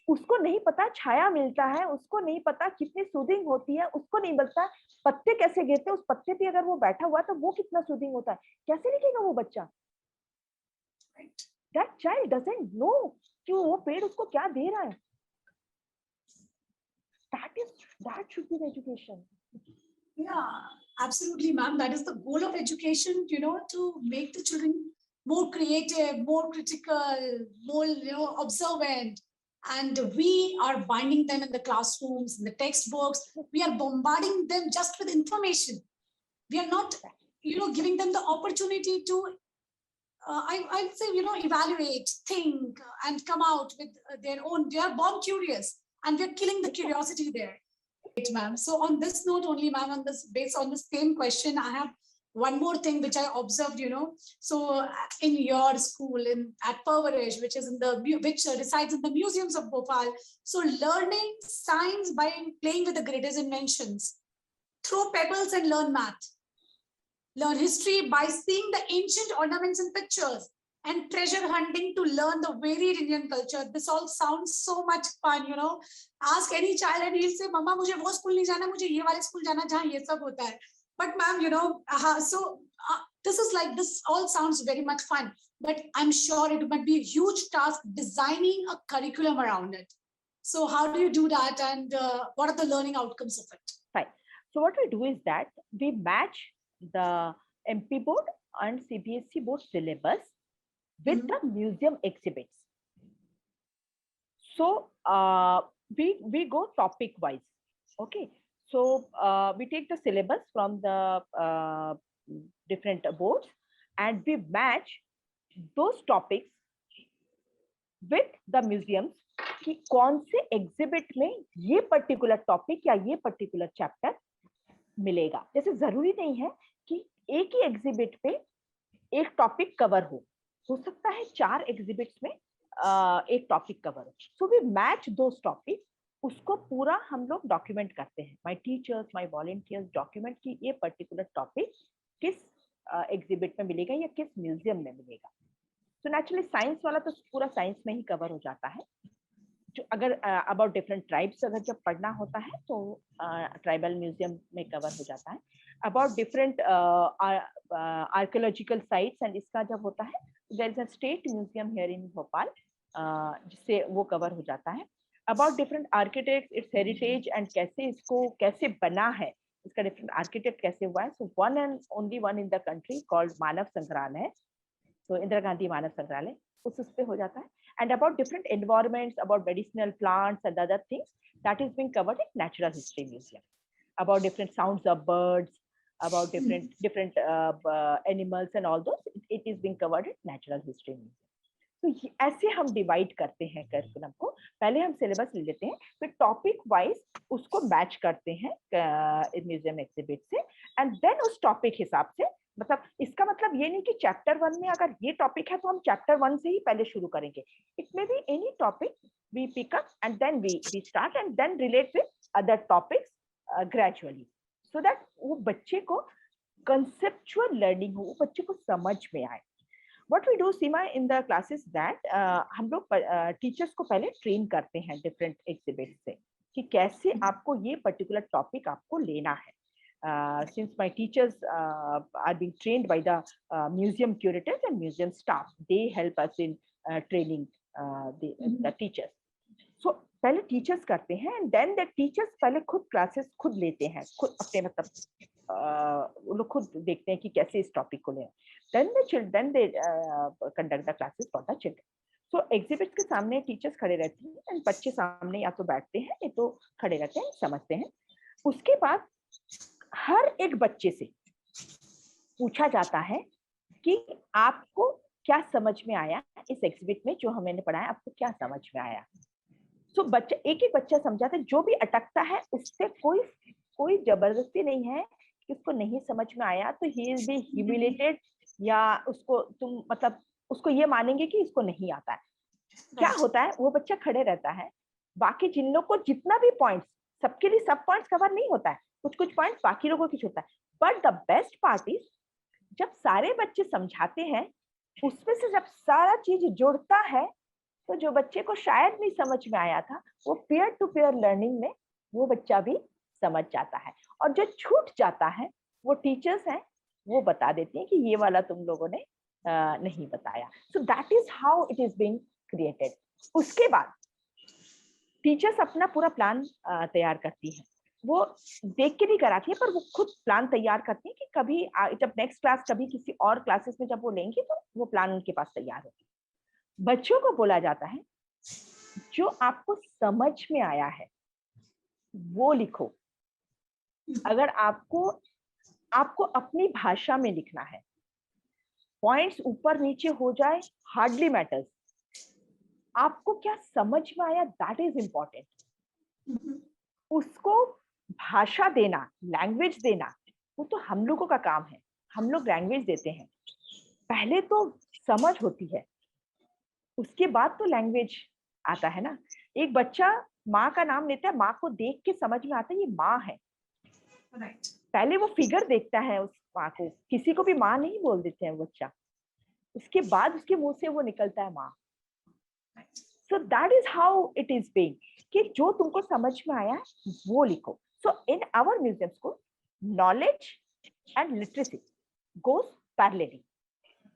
उसको नहीं पता छाया मिलता है, उसको नहीं पता कितनी सूदिंग होती है, उसको नहीं पता पत्ते कैसे गिरते हैं, उस पत्ते पे अगर वो बैठा हुआ तो वो कितना सूदिंग होता है, कैसे लिखेगा वो बच्चा? That child doesn't know कि वो पेड़ उसको क्या दे रहा है। That should be the education. Yeah, absolutely, ma'am. That is the goal of education, to make the children more creative, more critical, more observant. And we are binding them in the classrooms, in the textbooks. We are bombarding them just with information. We are not giving them the opportunity to I'd say evaluate, think, and come out with their own. They are born curious, and we're killing the curiosity there. Great, ma'am. So on this note only, ma'am, on this, based on the same question, I have one more thing which I observed. So in your school, at Parvarish, which is which resides in the museums of Bhopal. So learning science by playing with the greatest inventions. Throw pebbles and learn math. Learn history by seeing the ancient ornaments and pictures, and treasure hunting to learn the varied Indian culture. This all sounds so much fun, Ask any child and he'll say, Mama, मुझे वो school नहीं जाना, मुझे ये वाले school जाना जहाँ ये सब होता है. But ma'am, this all sounds very much fun, but I'm sure it might be a huge task designing a curriculum around it. So how do you do that, and what are the learning outcomes of it? Right. So what we do is that we match the MP board and CBSE board syllabus with the museum exhibits. So we go topic wise. Okay. So we take the syllabus from the different boards and we match those topics with the museums कि कौन से exhibit में ये particular topic या ये particular chapter मिलेगा. जैसे जरूरी नहीं है कि एक ही एग्जिबिट पे एक टॉपिक कवर हो सकता है 4 एग्जिबिट्स में एक टॉपिक कवर हो. So we match those topic, उसको पूरा हम लोग डॉक्यूमेंट करते हैं. My teachers, my volunteers document कि ये पर्टिकुलर टॉपिक किस एग्जिबिट में मिलेगा या किस म्यूजियम में मिलेगा. तो नेचुरली साइंस वाला तो पूरा साइंस में ही कवर हो जाता है. जो अगर अबाउट डिफरेंट ट्राइब्स अगर जब पढ़ना होता है तो ट्राइबल म्यूजियम में कवर हो जाता है. About different archaeological sites and इसका जब होता है there is a state museum here in Bhopal जिससे वो कवर हो जाता है. About different architects, its heritage and कैसे बना है, इसका डिफरेंट आर्किटेक्ट कैसे हुआ है. So one and only one in the country called Manav Sangrahalaya, तो इंदिरा गांधी मानव संग्रहालय, उस पे हो जाता है. And about different environments, about medicinal plants and other things, that is being covered in Natural History Museum. About different sounds of birds, about different animals and all those, it is being covered in Natural History Museum. तो ऐसे हम divide करते हैं curriculum को. पहले हम syllabus ले लेते हैं, फिर टॉपिक वाइज उसको मैच करते हैं म्यूजियम एग्जिबिट से, एंड देन उस टॉपिक हिसाब से, मतलब इसका मतलब ये नहीं कि चैप्टर 1 में अगर ये टॉपिक है तो हम चैप्टर 1 से ही पहले शुरू करेंगे. It may be any topic we pick up and then we start and then relate with other topics gradually, so that वो बच्चे को कंसेप्चुअल लर्निंग हो, वो बच्चे को समझ में आए. What we do, Seema, in the class is that हम लोग टीचर्स को पहले ट्रेन करते हैं डिफरेंट एग्जिबिट से कि कैसे आपको ये पर्टिकुलर टॉपिक आपको लेना है. Since my teachers are being trained by the museum curators and museum staff, they help us in training the teachers. So पहले टीचर्स करते हैं and then the teachers पहले खुद क्लासेस खुद लेते हैं, खुद अपने मतलब वो लोग खुद देखते हैं कि कैसे इस टॉपिक को लें. Then they conduct the classes for the children. So exhibits के सामने टीचर्स खड़े रहते हैं and बच्चे सामने या तो बैठते हैं या तो खड़े रहते हैं, समझते हैं. उसके बाद हर एक बच्चे से पूछा जाता है कि आपको क्या समझ में आया इस एग्जिबिट में, जो हमने पढ़ा है आपको क्या समझ में आया. सो बच्चा एक एक बच्चा समझाता है. जो भी अटकता है उससे कोई जबरदस्ती नहीं है कि उसको नहीं समझ में आया तो ही इज बी ह्यूमिलेटेड या उसको तुम मतलब उसको ये मानेंगे कि इसको नहीं आता है. क्या होता है, वो बच्चा खड़े रहता है, बाकी जिन लोग को जितना भी पॉइंट्स, सबके लिए सब पॉइंट्स कवर नहीं होता है, कुछ पॉइंट्स बाकी लोगों की होता है. But the best part is जब सारे बच्चे समझाते हैं उसमें से जब सारा चीज जुड़ता है तो जो बच्चे को शायद नहीं समझ में आया था वो पीयर टू पीयर लर्निंग में वो बच्चा भी समझ जाता है. और जो छूट जाता है वो टीचर्स हैं वो बता देते हैं कि ये वाला तुम लोगों ने नहीं बताया. सो that is how it is being created. उसके बाद टीचर्स अपना पूरा प्लान तैयार करती है. वो देख के नहीं कराती है, पर वो खुद प्लान तैयार करती है कि कभी जब नेक्स्ट क्लास कभी किसी और क्लासेस में जब वो लेंगी तो वो प्लान उनके पास तैयार होगी। बच्चों को बोला जाता है जो आपको समझ में आया है वो लिखो। अगर आपको अपनी भाषा में लिखना है, पॉइंट्स ऊपर नीचे हो जाए हार्डली मैटर्स, आपको क्या समझ में आया दैट इज इम्पोर्टेंट। उसको भाषा देना, लैंग्वेज देना, वो तो हम लोगों का काम है, हम लोग लैंग्वेज देते हैं। पहले तो समझ होती है, उसके बाद तो लैंग्वेज आता है ना। एक बच्चा माँ का नाम लेता है, माँ को देख के समझ में आता है ये माँ है। पहले वो फिगर देखता है उस माँ को, किसी को भी माँ नहीं बोल देते हैं बच्चा, उसके बाद उसके मुंह से वो निकलता है माँ। So that is how it is being, कि जो तुमको समझ में आया है वो लिखो। So in our museum school knowledge and literacy goes parallelly.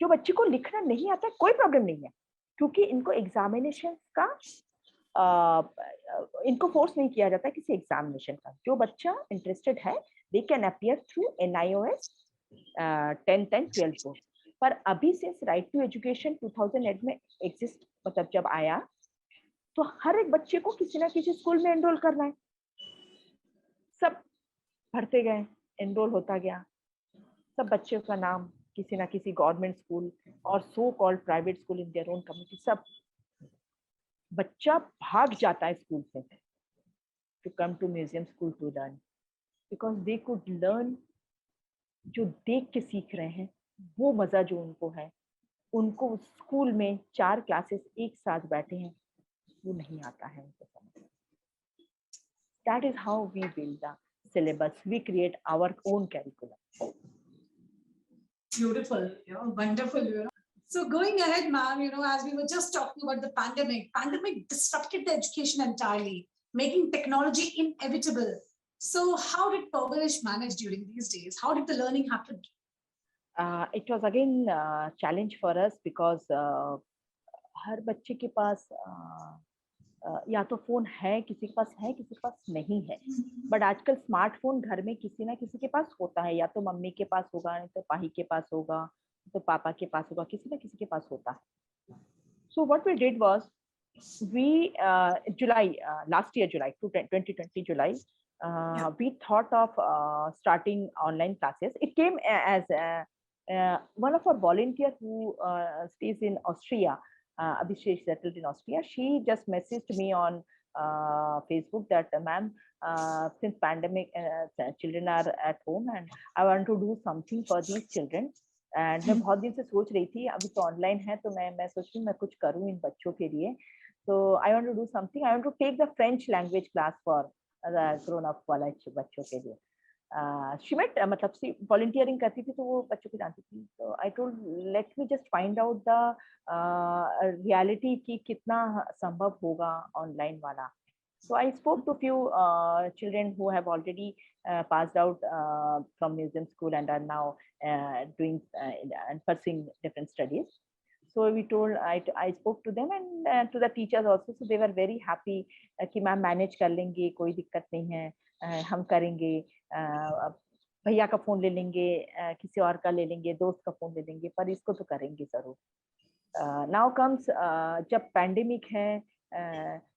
जो बच्चे को लिखना नहीं आता है कोई प्रॉब्लम नहीं है, क्योंकि इनको एग्जामिनेशन का इनको फोर्स नहीं किया जाता किसी एग्जामिनेशन का। जो बच्चा इंटरेस्टेड है they can appear through NIOS 10th and 12th board. पर अभी सिंस राइट टू एजुकेशन 2008 में एग्जिस्ट, मतलब जब आया, तो हर एक बच्चे को किसी ना किसी स्कूल में एनरोल करना है। सब भरते गए, एनरोल होता गया, सब बच्चों का नाम किसी ना किसी गवर्नमेंट स्कूल और so called private school in their own community. सब बच्चा भाग जाता है स्कूल से to come to museum school to learn, because they could learn. जो देख के सीख रहे हैं वो मजा जो उनको है, उनको स्कूल में 4 क्लासेस एक साथ बैठे हैं वो नहीं आता है उनको समझ। That is how we build the syllabus. We create our own curriculum. Beautiful, wonderful. So going ahead, ma'am, as we were just talking about the pandemic disrupted the education entirely, making technology inevitable. So how did Parvarish manage during these days? How did the learning happen? It was again a challenge for us because हर बच्चे के पास या तो phone है, किसी के पास है, किसी के पास नहीं है। बट आजकल स्मार्टफोन घर में किसी ना किसी के पास होता है, या तो मम्मी के पास होगा, नहीं तो पाही के पास होगा, तो पापा के पास होगा, किसी ना किसी के पास होता है। So what we did was we July last year, July 2020 July, we thought of starting online classes. It came as one of our volunteer who stays in Austria. Abhishek settled in Austria. She just messaged me on Facebook that ma'am, since pandemic, children are at home and I want to do something for these children. And मैं बहुत दिन से सोच रही थी, अभी तो online है तो मैं सोच रही हूँ मैं कुछ करूँ इन बच्चों के लिए। तो I want to do something, I want to take the French language class for grown up वाला बच्चों के लिए। शी मेट, मतलब सी वॉलंटियरिंग करती थी तो वो बच्चों को जानती थी। तो I told let me just find out the reality कि कितना संभव होगा ऑनलाइन वाला। So I spoke to few children who have already passed out from museum school and are now doing and pursuing different studies. So we told, I spoke to them and to the teachers also. So they were very happy कि ma'am manage कर लेंगे, कोई दिक्कत नहीं है, हम करेंगे, भैया का फोन ले लेंगे, किसी और का ले लेंगे, दोस्त का फोन ले लेंगे, पर इसको तो करेंगे जरूर। नाउ कम्स जब पैंडेमिक है,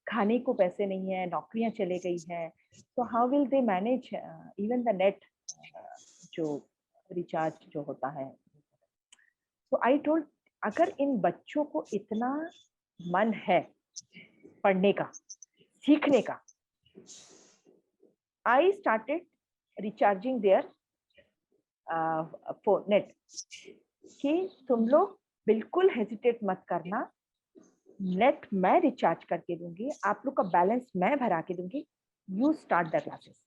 खाने को पैसे नहीं है, नौकरियां चले गई हैं, तो how will they manage even the net जो रिचार्ज जो होता है। तो आई टोल्ड अगर इन बच्चों को इतना मन है पढ़ने का, सीखने का, I started recharging their phone net, कि तुम लोग बिल्कुल हेजिटेट मत करना, नेट मैं रिचार्ज करके दूंगी, आप लोग का बैलेंस मैं भरा के दूंगी, you start the classes.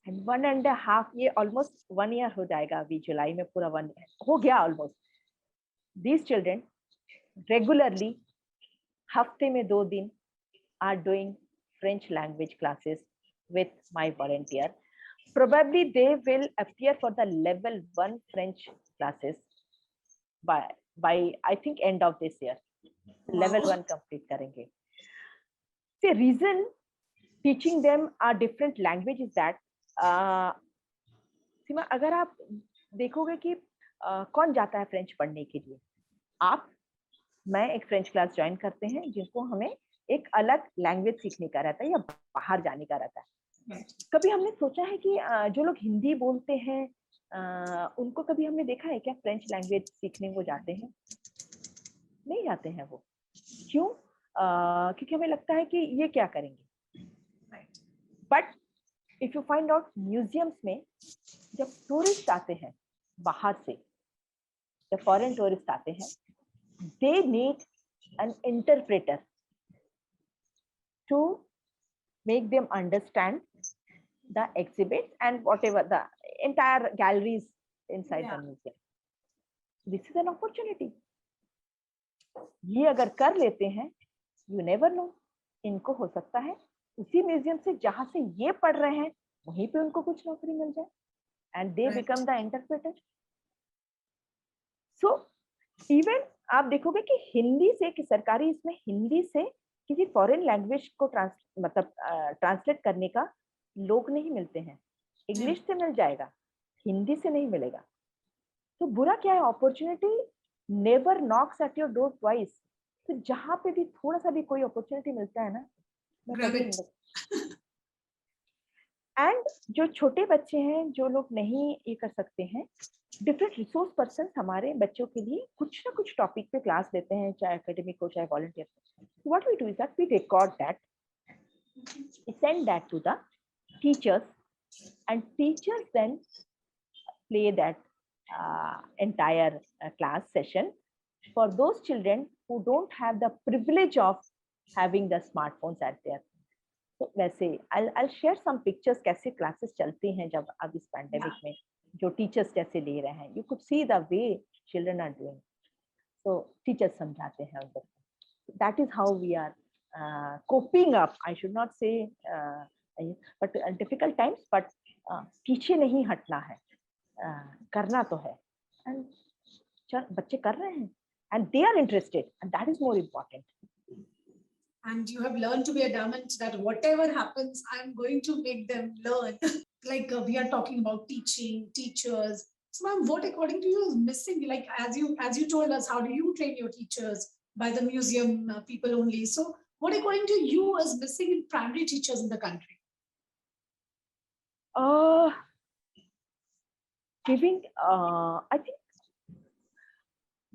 And 1.5 ये ऑलमोस्ट 1 ईयर हो जाएगा अभी जुलाई में, पूरा 1 ईयर हो गया ऑलमोस्ट। दीज चिल्ड्रन रेगुलरली हफ्ते में 2 दिन are doing French language classes with my volunteer. Probably they will appear for the level 1 French classes by I think end of this year. Level 1 complete करेंगे। The reason teaching them a different language is that सीमा, अगर आप देखोगे कि कौन जाता है French पढ़ने के लिए, आप, मैं एक फ्रेंच क्लास ज्वाइन करते हैं जिनको हमें एक अलग लैंग्वेज सीखने का रहता है या बाहर जाने का रहता है। कभी हमने सोचा है कि जो लोग हिंदी बोलते हैं उनको कभी हमने देखा है क्या फ्रेंच लैंग्वेज सीखने वो जाते हैं? नहीं जाते हैं वो। क्यों? क्योंकि हमें लगता है कि ये क्या करेंगे। But if you find out, museums में जब टूरिस्ट आते हैं बाहर से, जब फॉरेन टूरिस्ट आते हैं, they need an interpreter to make them understand the exhibits and whatever the entire galleries inside the museum. This is an opportunity. ये अगर कर लेते हैं, you never know, इनको हो सकता है उसी म्यूजियम से जहां से ये पढ़ रहे हैं वहीं पे उनको कुछ नौकरी मिल जाए, and they become the interpreter. So even आप देखोगे कि हिंदी से, कि सरकारी इसमें हिंदी से किसी फॉरेन लैंग्वेज को ट्रांसलेट करने का लोग नहीं मिलते हैं। इंग्लिश से मिल जाएगा, हिंदी से नहीं मिलेगा। तो बुरा क्या है, opportunity never Knox at your door twice. तो जहां पे भी थोड़ा सा भी कोई अपॉर्चुनिटी मिलता है ना, एंड जो छोटे बच्चे हैं, जो लोग नहीं ये कर सकते हैं, डिफरेंट रिसोर्स पर्सन हमारे बच्चों के लिए कुछ ना कुछ टॉपिक पे क्लास लेते हैं, चाहे एकेडमिक हो चाहे volunteer. What we do is that we record that, we send that to the teachers and teachers then play that entire class session for those children who don't have the privilege of having the smartphones at their. तो वैसे I'll share some pictures कैसे classes चलती हैं जब अब इस pandemic में, जो टीचर्स जैसे ले रहे हैं। You could see the way children are doing, so teachers समझाते हैं उनको। That is how we are coping up, I should not say but difficult times, but पीछे नहीं हटना है, करना तो है। एंड बच्चे कर रहे हैं and they are interested and that is more important. And you have learned to be adamant that whatever happens, I'm going to make them learn. Like we are talking about teaching, teachers. So ma'am, what according to you is missing? Like as you told us, how do you train your teachers? By the museum people only. So what according to you is missing in primary teachers in the country? Giving, I think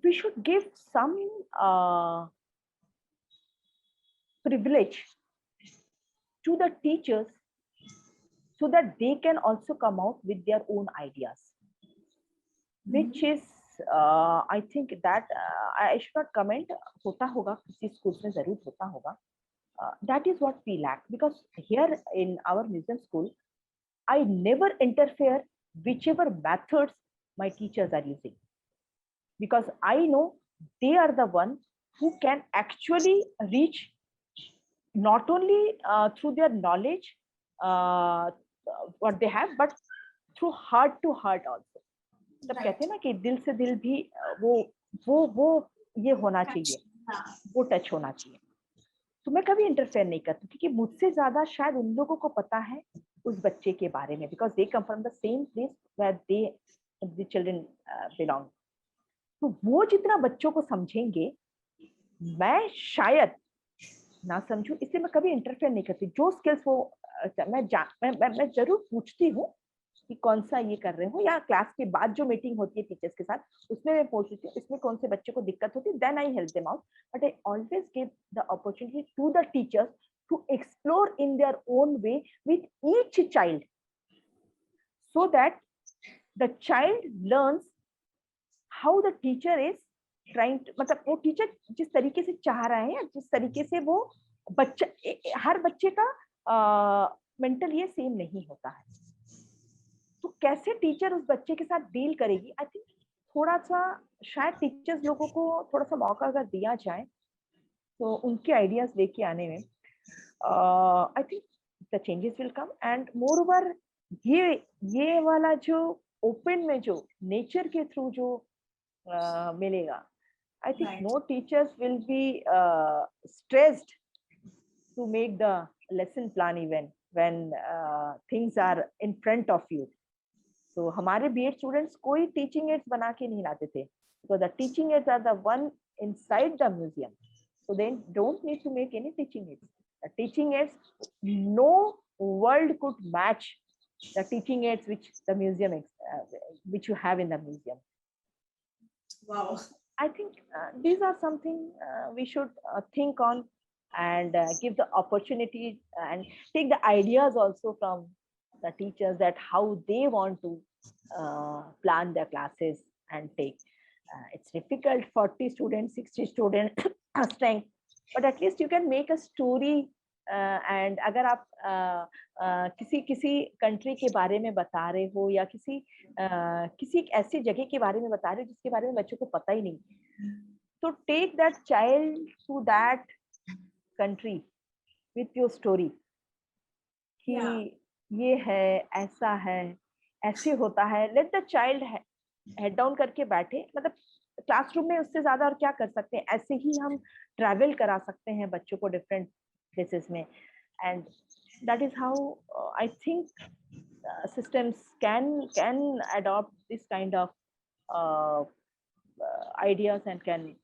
we should give some privilege to the teachers so that they can also come out with their own ideas, which is I think that I should not comment, hota hoga kisi schools mein zarur hota hoga, that is what we lack, because here in our museum school I never interfere whichever methods my teachers are using, because I know they are the one who can actually reach not only through their knowledge what they have, but through heart to heart also. तब कहते हैं ना कि दिल से दिल भी वो ये होना चाहिए, वो टच होना चाहिए। तो मैं कभी इंटरफेयर नहीं करती, क्योंकि मुझसे ज्यादा शायद उन लोगों को पता है उस बच्चे के बारे में, because they come from the same place where the children belong. तो वो जितना बच्चों को समझेंगे, मैं शायद ना समझूं, इसलिए मैं कभी इंटरफेयर नहीं करती। जो स्किल्स वो मैं जरूर पूछती हूँ कि कौन सा ये कर रहे हो, या क्लास के बाद जो मीटिंग होती है टीचर्स के साथ, उसमें मैं पूछती हूँ इसमें कौन से बच्चे को दिक्कत होती है, then I help them out. But I always give the opportunity to the teachers to explore in their own way with each child, so that the child learns how the teacher is trying, मतलब वो teacher जिस तरीके से चाह रहे हैं, जिस तरीके से वो बच्चा, हर बच्चे का मेंटल ये सेम नहीं होता है, तो कैसे टीचर उस बच्चे के साथ डील करेगी। आई थिंक थोड़ा सा शायद टीचर्स लोगों को थोड़ा सा मौका अगर दिया जाए तो उनके आइडियाज लेके आने में, I think the changes will come. And more over ये वाला जो ओपन में जो नेचर के थ्रू जो मिलेगा, I think no teachers will be stressed to make the lesson plan even when things are in front of you. So हमारे B.Ed students कोई teaching aids बना के नहीं लाते थे. So the teaching aids are the one inside the museum. So they don't need to make any teaching aids. The teaching aids, no world could match the teaching aids which the museum, which you have in the museum. Wow. I think these are something we should think on and give the opportunity and take the ideas also from the teachers that how they want to plan their classes and take. It's difficult, 40 students, 60 students strength, but at least you can make a story. And अगर आप किसी country के बारे में बता रहे हो या किसी ऐसी जगह के बारे में बता रहे हो जिसके बारे में बच्चों को पता ही नहीं, तो take that child to that country with your story कि ये है, ऐसा है, ऐसे होता है. Let the child head down करके बैठे. मतलब क्लासरूम में उससे ज्यादा और क्या कर सकते हैं. ऐसे ही हम ट्रैवल करा सकते हैं बच्चों को डिफरेंट places में, and that is how I think systems can adopt this kind of ideas and can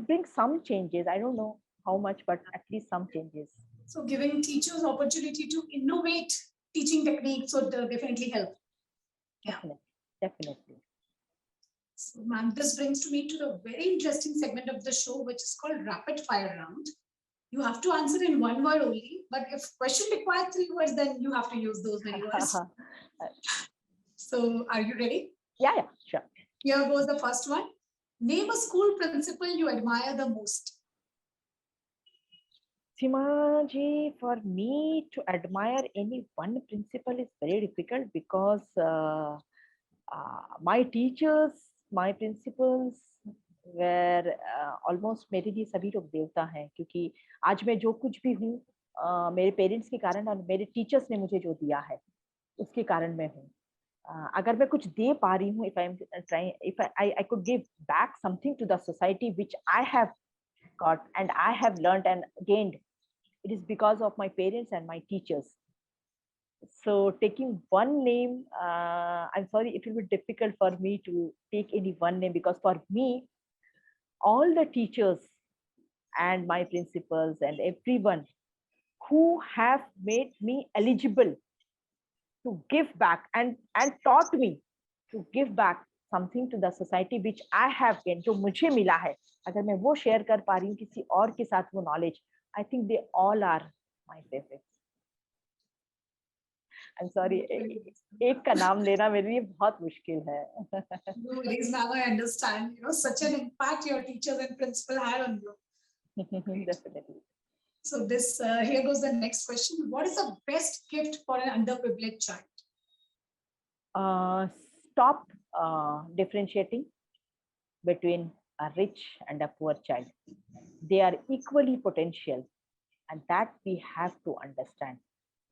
bring some changes. I don't know how much, but at least some changes. So giving teachers opportunity to innovate teaching techniques would definitely help. Yeah, definitely. So, ma'am, this brings to me to the very interesting segment of the show, which is called rapid fire round. You have to answer in one word only, but if question requires 3 words, then you have to use those many words. So, are you ready? Yeah, sure. Here goes the first one. Name a school principal you admire the most. Seema ji, for me to admire any one principal is very difficult because my teachers, my principals were almost मेरे लिए सभी लोग देवता हैं, क्योंकि आज मैं जो कुछ भी हूँ मेरे पेरेंट्स के कारण और मेरे टीचर्स ने मुझे जो दिया है उसके कारण मैं हूँ. अगर मैं कुछ दे पा रही हूँ, if I could give back something to the society which I have got and I have learned and gained, it is because of my parents and my teachers. So taking one name, I'm sorry, it will be difficult for me to take any one name, because for me, all the teachers and my principals and everyone who have made me eligible to give back and taught me to give back something to the society which I have gained, जो मुझे मिला है, अगर मैं वो share कर पा रही हूँ किसी और के साथ वो knowledge, I think they all are my favorites. I'm sorry, एक का नाम लेना मेरे लिए बहुत मुश्किल है. No worries, now I understand. You know, such an impact your teachers and principal had on you. Definitely. So this here goes the next question. What is the best gift for an underprivileged child? Stop differentiating between a rich and a poor child. They are equally potential, and that we have to understand.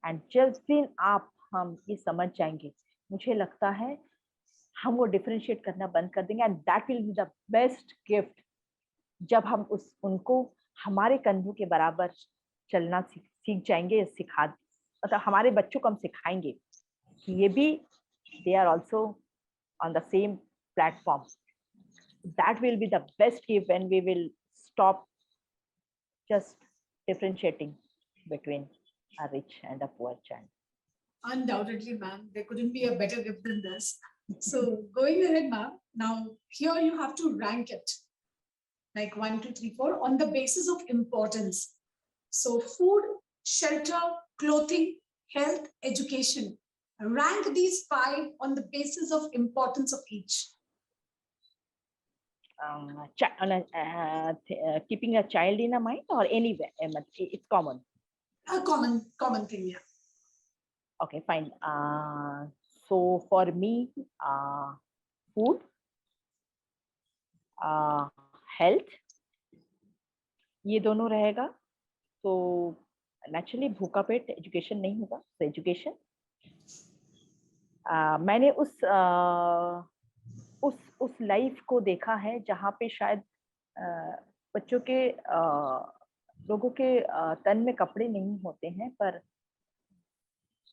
And just दिन आप हम ये समझ जाएंगे, मुझे लगता है हम वो differentiate करना बंद कर देंगे, and that will be the best gift. जब हम उनको हमारे कंधों के बराबर चलना सीख जाएंगे, मतलब हमारे बच्चों को हम सिखाएंगे कि ये भी they are also on the same platform. That will be the best gift when we will stop just differentiating between a rich and a poor child. Undoubtedly, ma'am, there couldn't be a better gift than this. So going ahead, ma'am, now here you have to rank it like 1, 2, 3, 4 on the basis of importance. So food, shelter, clothing, health, education. Rank these 5 on the basis of importance of each. Keeping a child in a mind or anywhere, it's common. A common thing, yeah. Okay, fine. So for me, food, health, ये दोनों रहेगा. तो naturally भूखा पेट education नहीं होगा. So education. मैंने उस life को देखा है जहाँ पे शायद बच्चों के लोगों के तन में कपड़े नहीं होते हैं, पर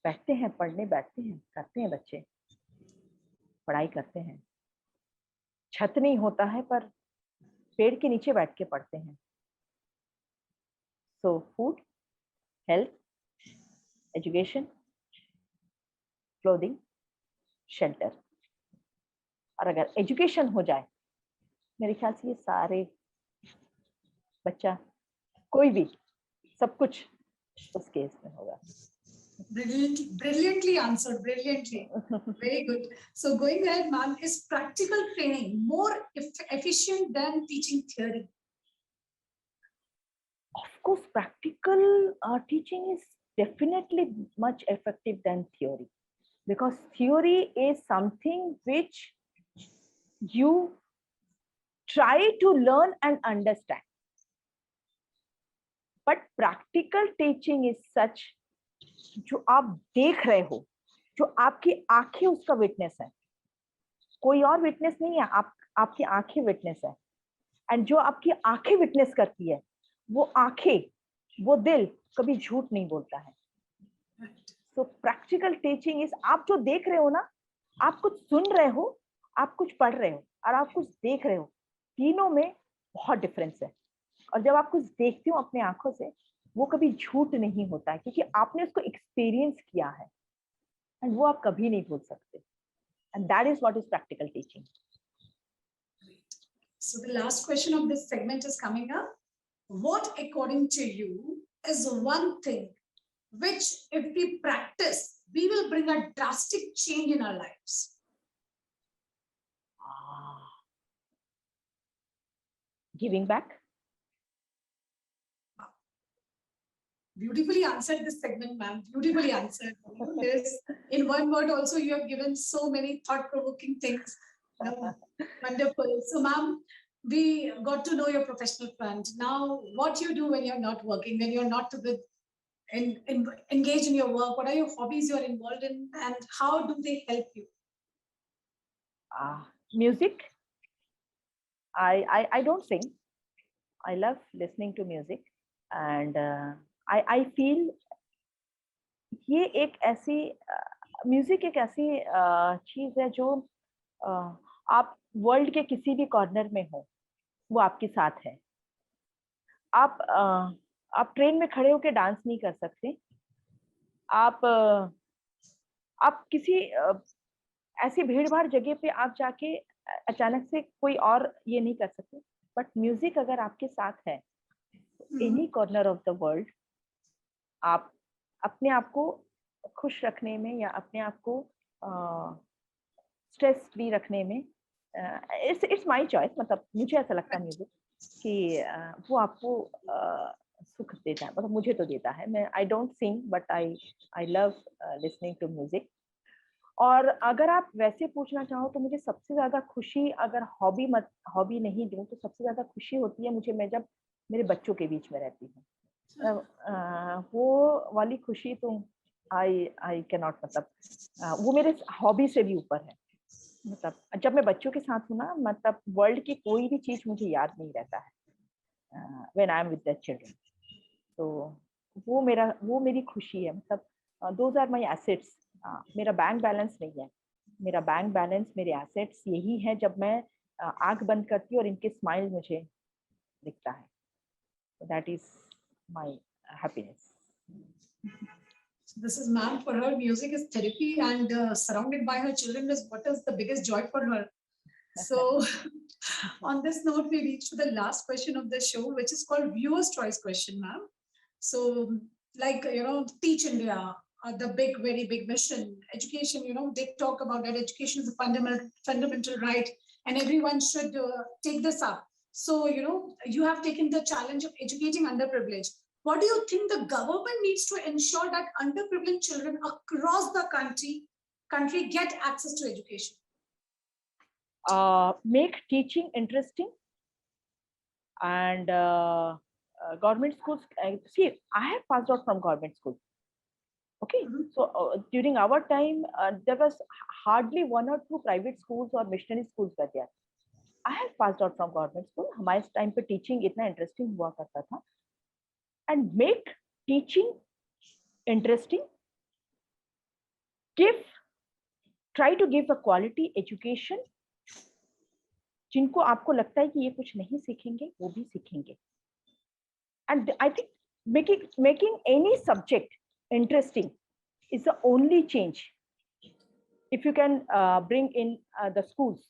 बैठते हैं, पढ़ने बैठते हैं, करते हैं, बच्चे पढ़ाई करते हैं। छत नहीं होता है, पर पेड़ के नीचे बैठ के पढ़ते हैं। So food, health, education, clothing, shelter. और अगर एजुकेशन हो जाए, मेरे ख्याल से ये सारे बच्चा कोई भी सब कुछ उस केस में होगा। Brilliantly answered. Brilliantly. Very good. So going ahead, ma'am, is practical training more efficient than teaching theory? Of course, practical teaching is definitely much effective than theory, because theory is something which you try to learn and understand. But practical teaching is such, जो आप देख रहे हो, जो आपकी आंखें उसका witness है, कोई और विटनेस नहीं है, आपकी आंखें विटनेस है। एंड जो आपकी आंखें विटनेस करती है, वो आंखें, वो दिल कभी झूठ नहीं बोलता है। सो प्रैक्टिकल टीचिंग इज, आप जो देख रहे हो ना, आप कुछ सुन रहे हो, आप कुछ पढ़ रहे हो, और आप कुछ देख रहे हो, तीनों में बहुत डिफरेंस है। और जब आप कुछ देखते हो अपने आंखों से, वो कभी झूठ नहीं होता है, क्योंकि आपने उसको एक्सपीरियंस किया है, एंड वो आप कभी नहीं भूल सकते। And that is what is practical teaching. So the last question of this segment is coming up. What, according to you, is one thing which, if we practice, we will bring a drastic change in our lives? Giving back. Beautifully answered this segment, ma'am. Beautifully answered. This, in one word also, you have given so many thought-provoking things. Wonderful. So, ma'am, we got to know your professional front. Now, what you do when you're not working, when you're not engaged in your work, what are your hobbies you're involved in, and how do they help you? Music. I don't sing. I love listening to music, and I feel ये एक ऐसी music एक ऐसी चीज है जो आप world के किसी भी कॉर्नर में हो, वो आपके साथ है। आप ट्रेन में खड़े होकर डांस नहीं कर सकते, आप किसी ऐसी भीड़ भाड़ जगह पे आप जाके अचानक से कोई और ये नहीं कर सकते, बट म्यूजिक अगर आपके साथ है, any corner of the world, आप अपने आप को खुश रखने में या अपने आप को स्ट्रेस फ्री रखने में, इट्स माय चॉइस, मतलब मुझे ऐसा लगता है म्यूजिक कि वो आपको सुख देता है, मतलब मुझे तो देता है। मैं I don't sing, but I love listening to music. और अगर आप वैसे पूछना चाहो तो मुझे सबसे ज्यादा खुशी, अगर हॉबी नहीं दूं, तो सबसे ज्यादा खुशी होती है मुझे, मैं जब मेरे बच्चों के बीच में रहती हूँ, वो वाली खुशी तो आई कैन नॉट, मतलब वो मेरे हॉबी से भी ऊपर है। मतलब जब मैं बच्चों के साथ हूँ ना, मतलब वर्ल्ड की कोई भी चीज मुझे याद नहीं रहता है when I am with the children. तो वो मेरी खुशी है, मतलब दोज आर माय एसेट्स। मेरा बैंक बैलेंस नहीं है, मेरा बैंक बैलेंस, मेरे एसेट्स यही है जब मैं आंख बंद करती हूँ और इनके स्माइल मुझे दिखता है। That is my happiness. This is ma'am, for her music is therapy, and surrounded by her children is what is the biggest joy for her. So on this note, we reach to the last question of the show, which is called viewer's choice question, ma'am. So like, Teach India, the very big mission, education, they talk about that education is a fundamental right, and everyone should take this up. So you have taken the challenge of educating underprivileged. What do you think the government needs to ensure that underprivileged children across the country get access to education? Make teaching interesting, and government schools. See, I have passed out from government school. Okay, so during our time, there was hardly 1 or 2 private schools or missionary schools were there. I have passed out from government school. हमारे time पे teaching इतना interesting हुआ करता था, and make teaching interesting. Try to give a quality education. जिनको आपको लगता है कि ये कुछ नहीं सीखेंगे, वो भी सीखेंगे. And I think making any subject interesting is the only change. If you can bring in the schools,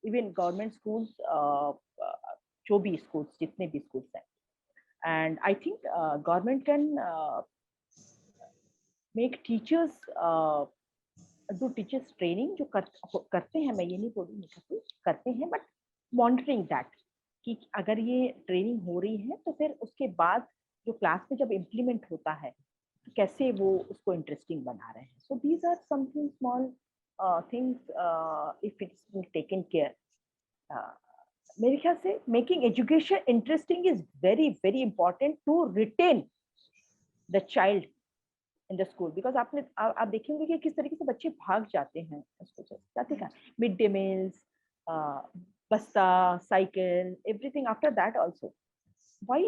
even government schools, जो भी schools, जितने भी schools हैं, and I think government can make teachers do teachers training जो करते हैं, मैं ये नहीं बोल रही करते हैं, but monitoring that कि अगर ये ट्रेनिंग हो रही है तो फिर उसके बाद जो क्लास में जब इम्प्लीमेंट होता है तो कैसे वो उसको इंटरेस्टिंग बना रहे हैं. So these are something small things if it's taken care. मेरे ख्याल से making education interesting is very very important to retain the child in the school. Because आप देखेंगे कि किस तरीके से बच्चे भाग जाते हैं स्कूल जाते का. Mid day meals, basta, cycle, everything after that also. Why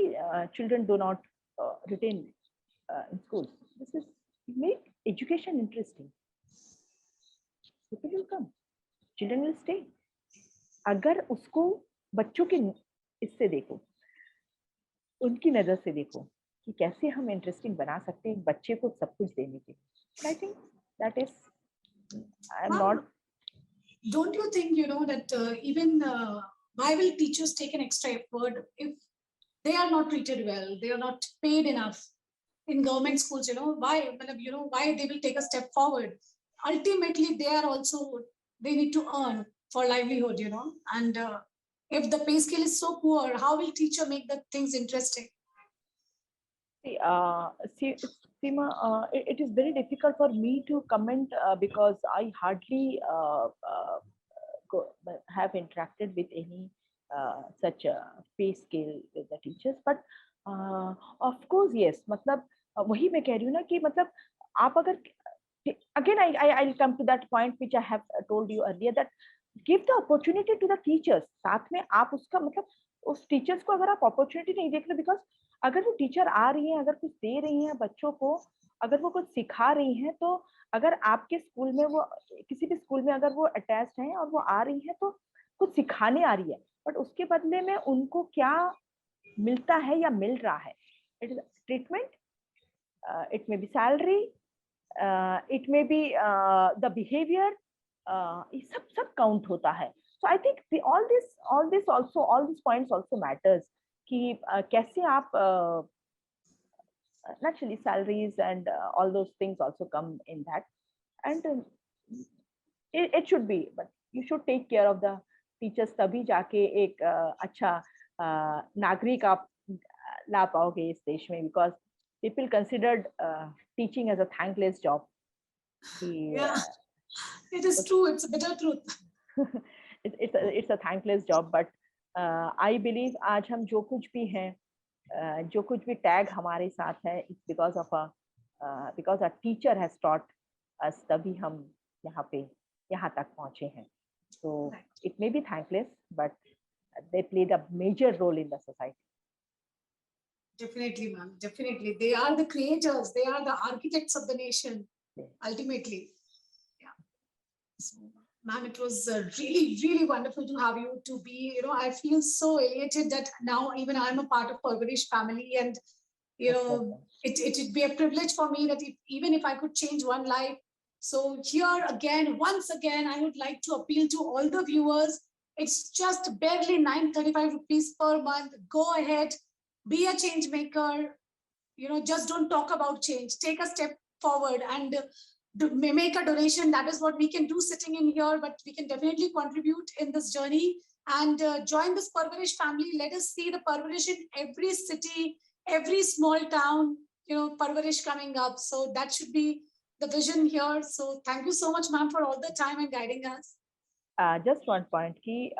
children do not retain in schools? This is make education interesting. People will come. Children will stay. अगर उसको बच्चों के इससे देखो, उनकी नजर से देखो कि कैसे हम इंटरेस्टिंग बना सकते हैं बच्चे को सब कुछ देने के. I think that is, I am not. Don't you think, that even why will teachers take an extra effort if they are not treated well, they are not paid enough in government schools? Why they will take a step forward? Ultimately, they need to earn for livelihood, and if the pay scale is so poor, how will teacher make the things interesting? Seema, it is very difficult for me to comment because I hardly have interacted with any such pay scale with the teachers. But of course, yes. मतलब वही मैं कह रही हूँ ना कि मतलब आप अगर again I'll come to that point which I have told you earlier, that give the opportunity to the teachers. साथ में आप उसका मतलब उस टीचर्स को अगर आप अपॉर्चुनिटी नहीं देख रहे, बिकॉज अगर वो टीचर आ रही है, अगर कुछ दे रही है बच्चों को, अगर वो कुछ सिखा रही है, तो अगर आपके स्कूल में वो किसी भी स्कूल में अगर वो अटैच्ड है और वो आ रही है तो कुछ सिखाने आ रही है, बट उसके बदले में उनको क्या मिलता है या मिल रहा है? It is treatment, it may B salary, it may be the behaviour, ये सब काउंट होता है. So I think all these points also matters कि कैसे आप naturally salaries and all those things also come in that, and it should be, but you should take care of the teachers, तभी जाके एक अच्छा नागरिक आप ला पाओगे इस देश में, because people considered teaching as a thankless job. Yeah, it is true. It's a bitter truth. it's a thankless job, but I believe आज हम जो कुछ भी हैं, जो कुछ भी टैग हमारे साथ है, it's because a teacher has taught us, तभी हम यहाँ तक पहुँचे हैं. So it may be thankless, but they played a major role in the society. Definitely, ma'am. Definitely, they are the creators. They are the architects of the nation. Yeah. Ultimately, yeah. So, ma'am, it was really, really wonderful to have you to be. I feel so elated that now even I'm a part of Parvarish family, and it would be a privilege for me that even if I could change one life. So here again, once again, I would like to appeal to all the viewers. It's just barely 935 rupees per month. Go ahead, be a change maker. Just don't talk about change. Take a step forward and make a donation. That is what we can do sitting in here, but we can definitely contribute in this journey and join this Parvarish family. Let us see the Parvarish in every city, every small town, Parvarish coming up. So that should be the vision here. So thank you so much, ma'am, for all the time and guiding us. Just one point कि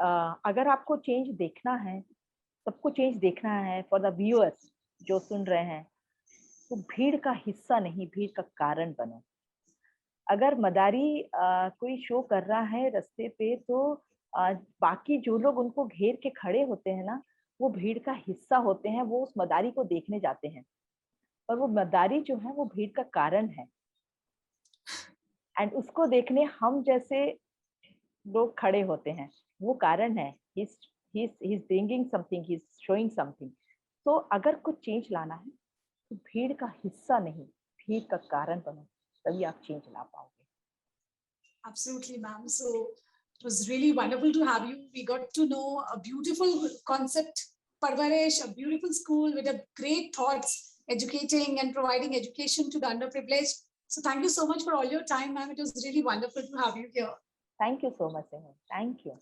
अगर आपको change देखना है, सबको change देखना है, for the viewers जो सुन रहे हैं, तो भीड़ का हिस्सा नहीं, भीड़ का कारण बनो. अगर मदारी कोई शो कर रहा है रास्ते पे, तो बाकी जो लोग उनको घेर के खड़े होते हैं ना, वो भीड़ का हिस्सा होते हैं, वो उस मदारी को देखने जाते हैं, और वो मदारी जो है वो भीड़ का कारण है। एंड उसको देखने हम जैसे लोग खड़े होते हैं, वो कारण है। he's bringing something, he's showing something. तो अगर कुछ चेंज लाना है तो भीड़ का हिस्सा नहीं, भीड़ का कारण बनो, तभी आप चेंज ला पाओगे। Absolutely, ma'am. So it was really wonderful to have you. We got to know a beautiful concept, Parvaresh, a beautiful school with a great thoughts, educating and providing education to the underprivileged. So thank you so much for all your time, ma'am. It was really wonderful to have you here. Thank you so much, Simon. Thank you.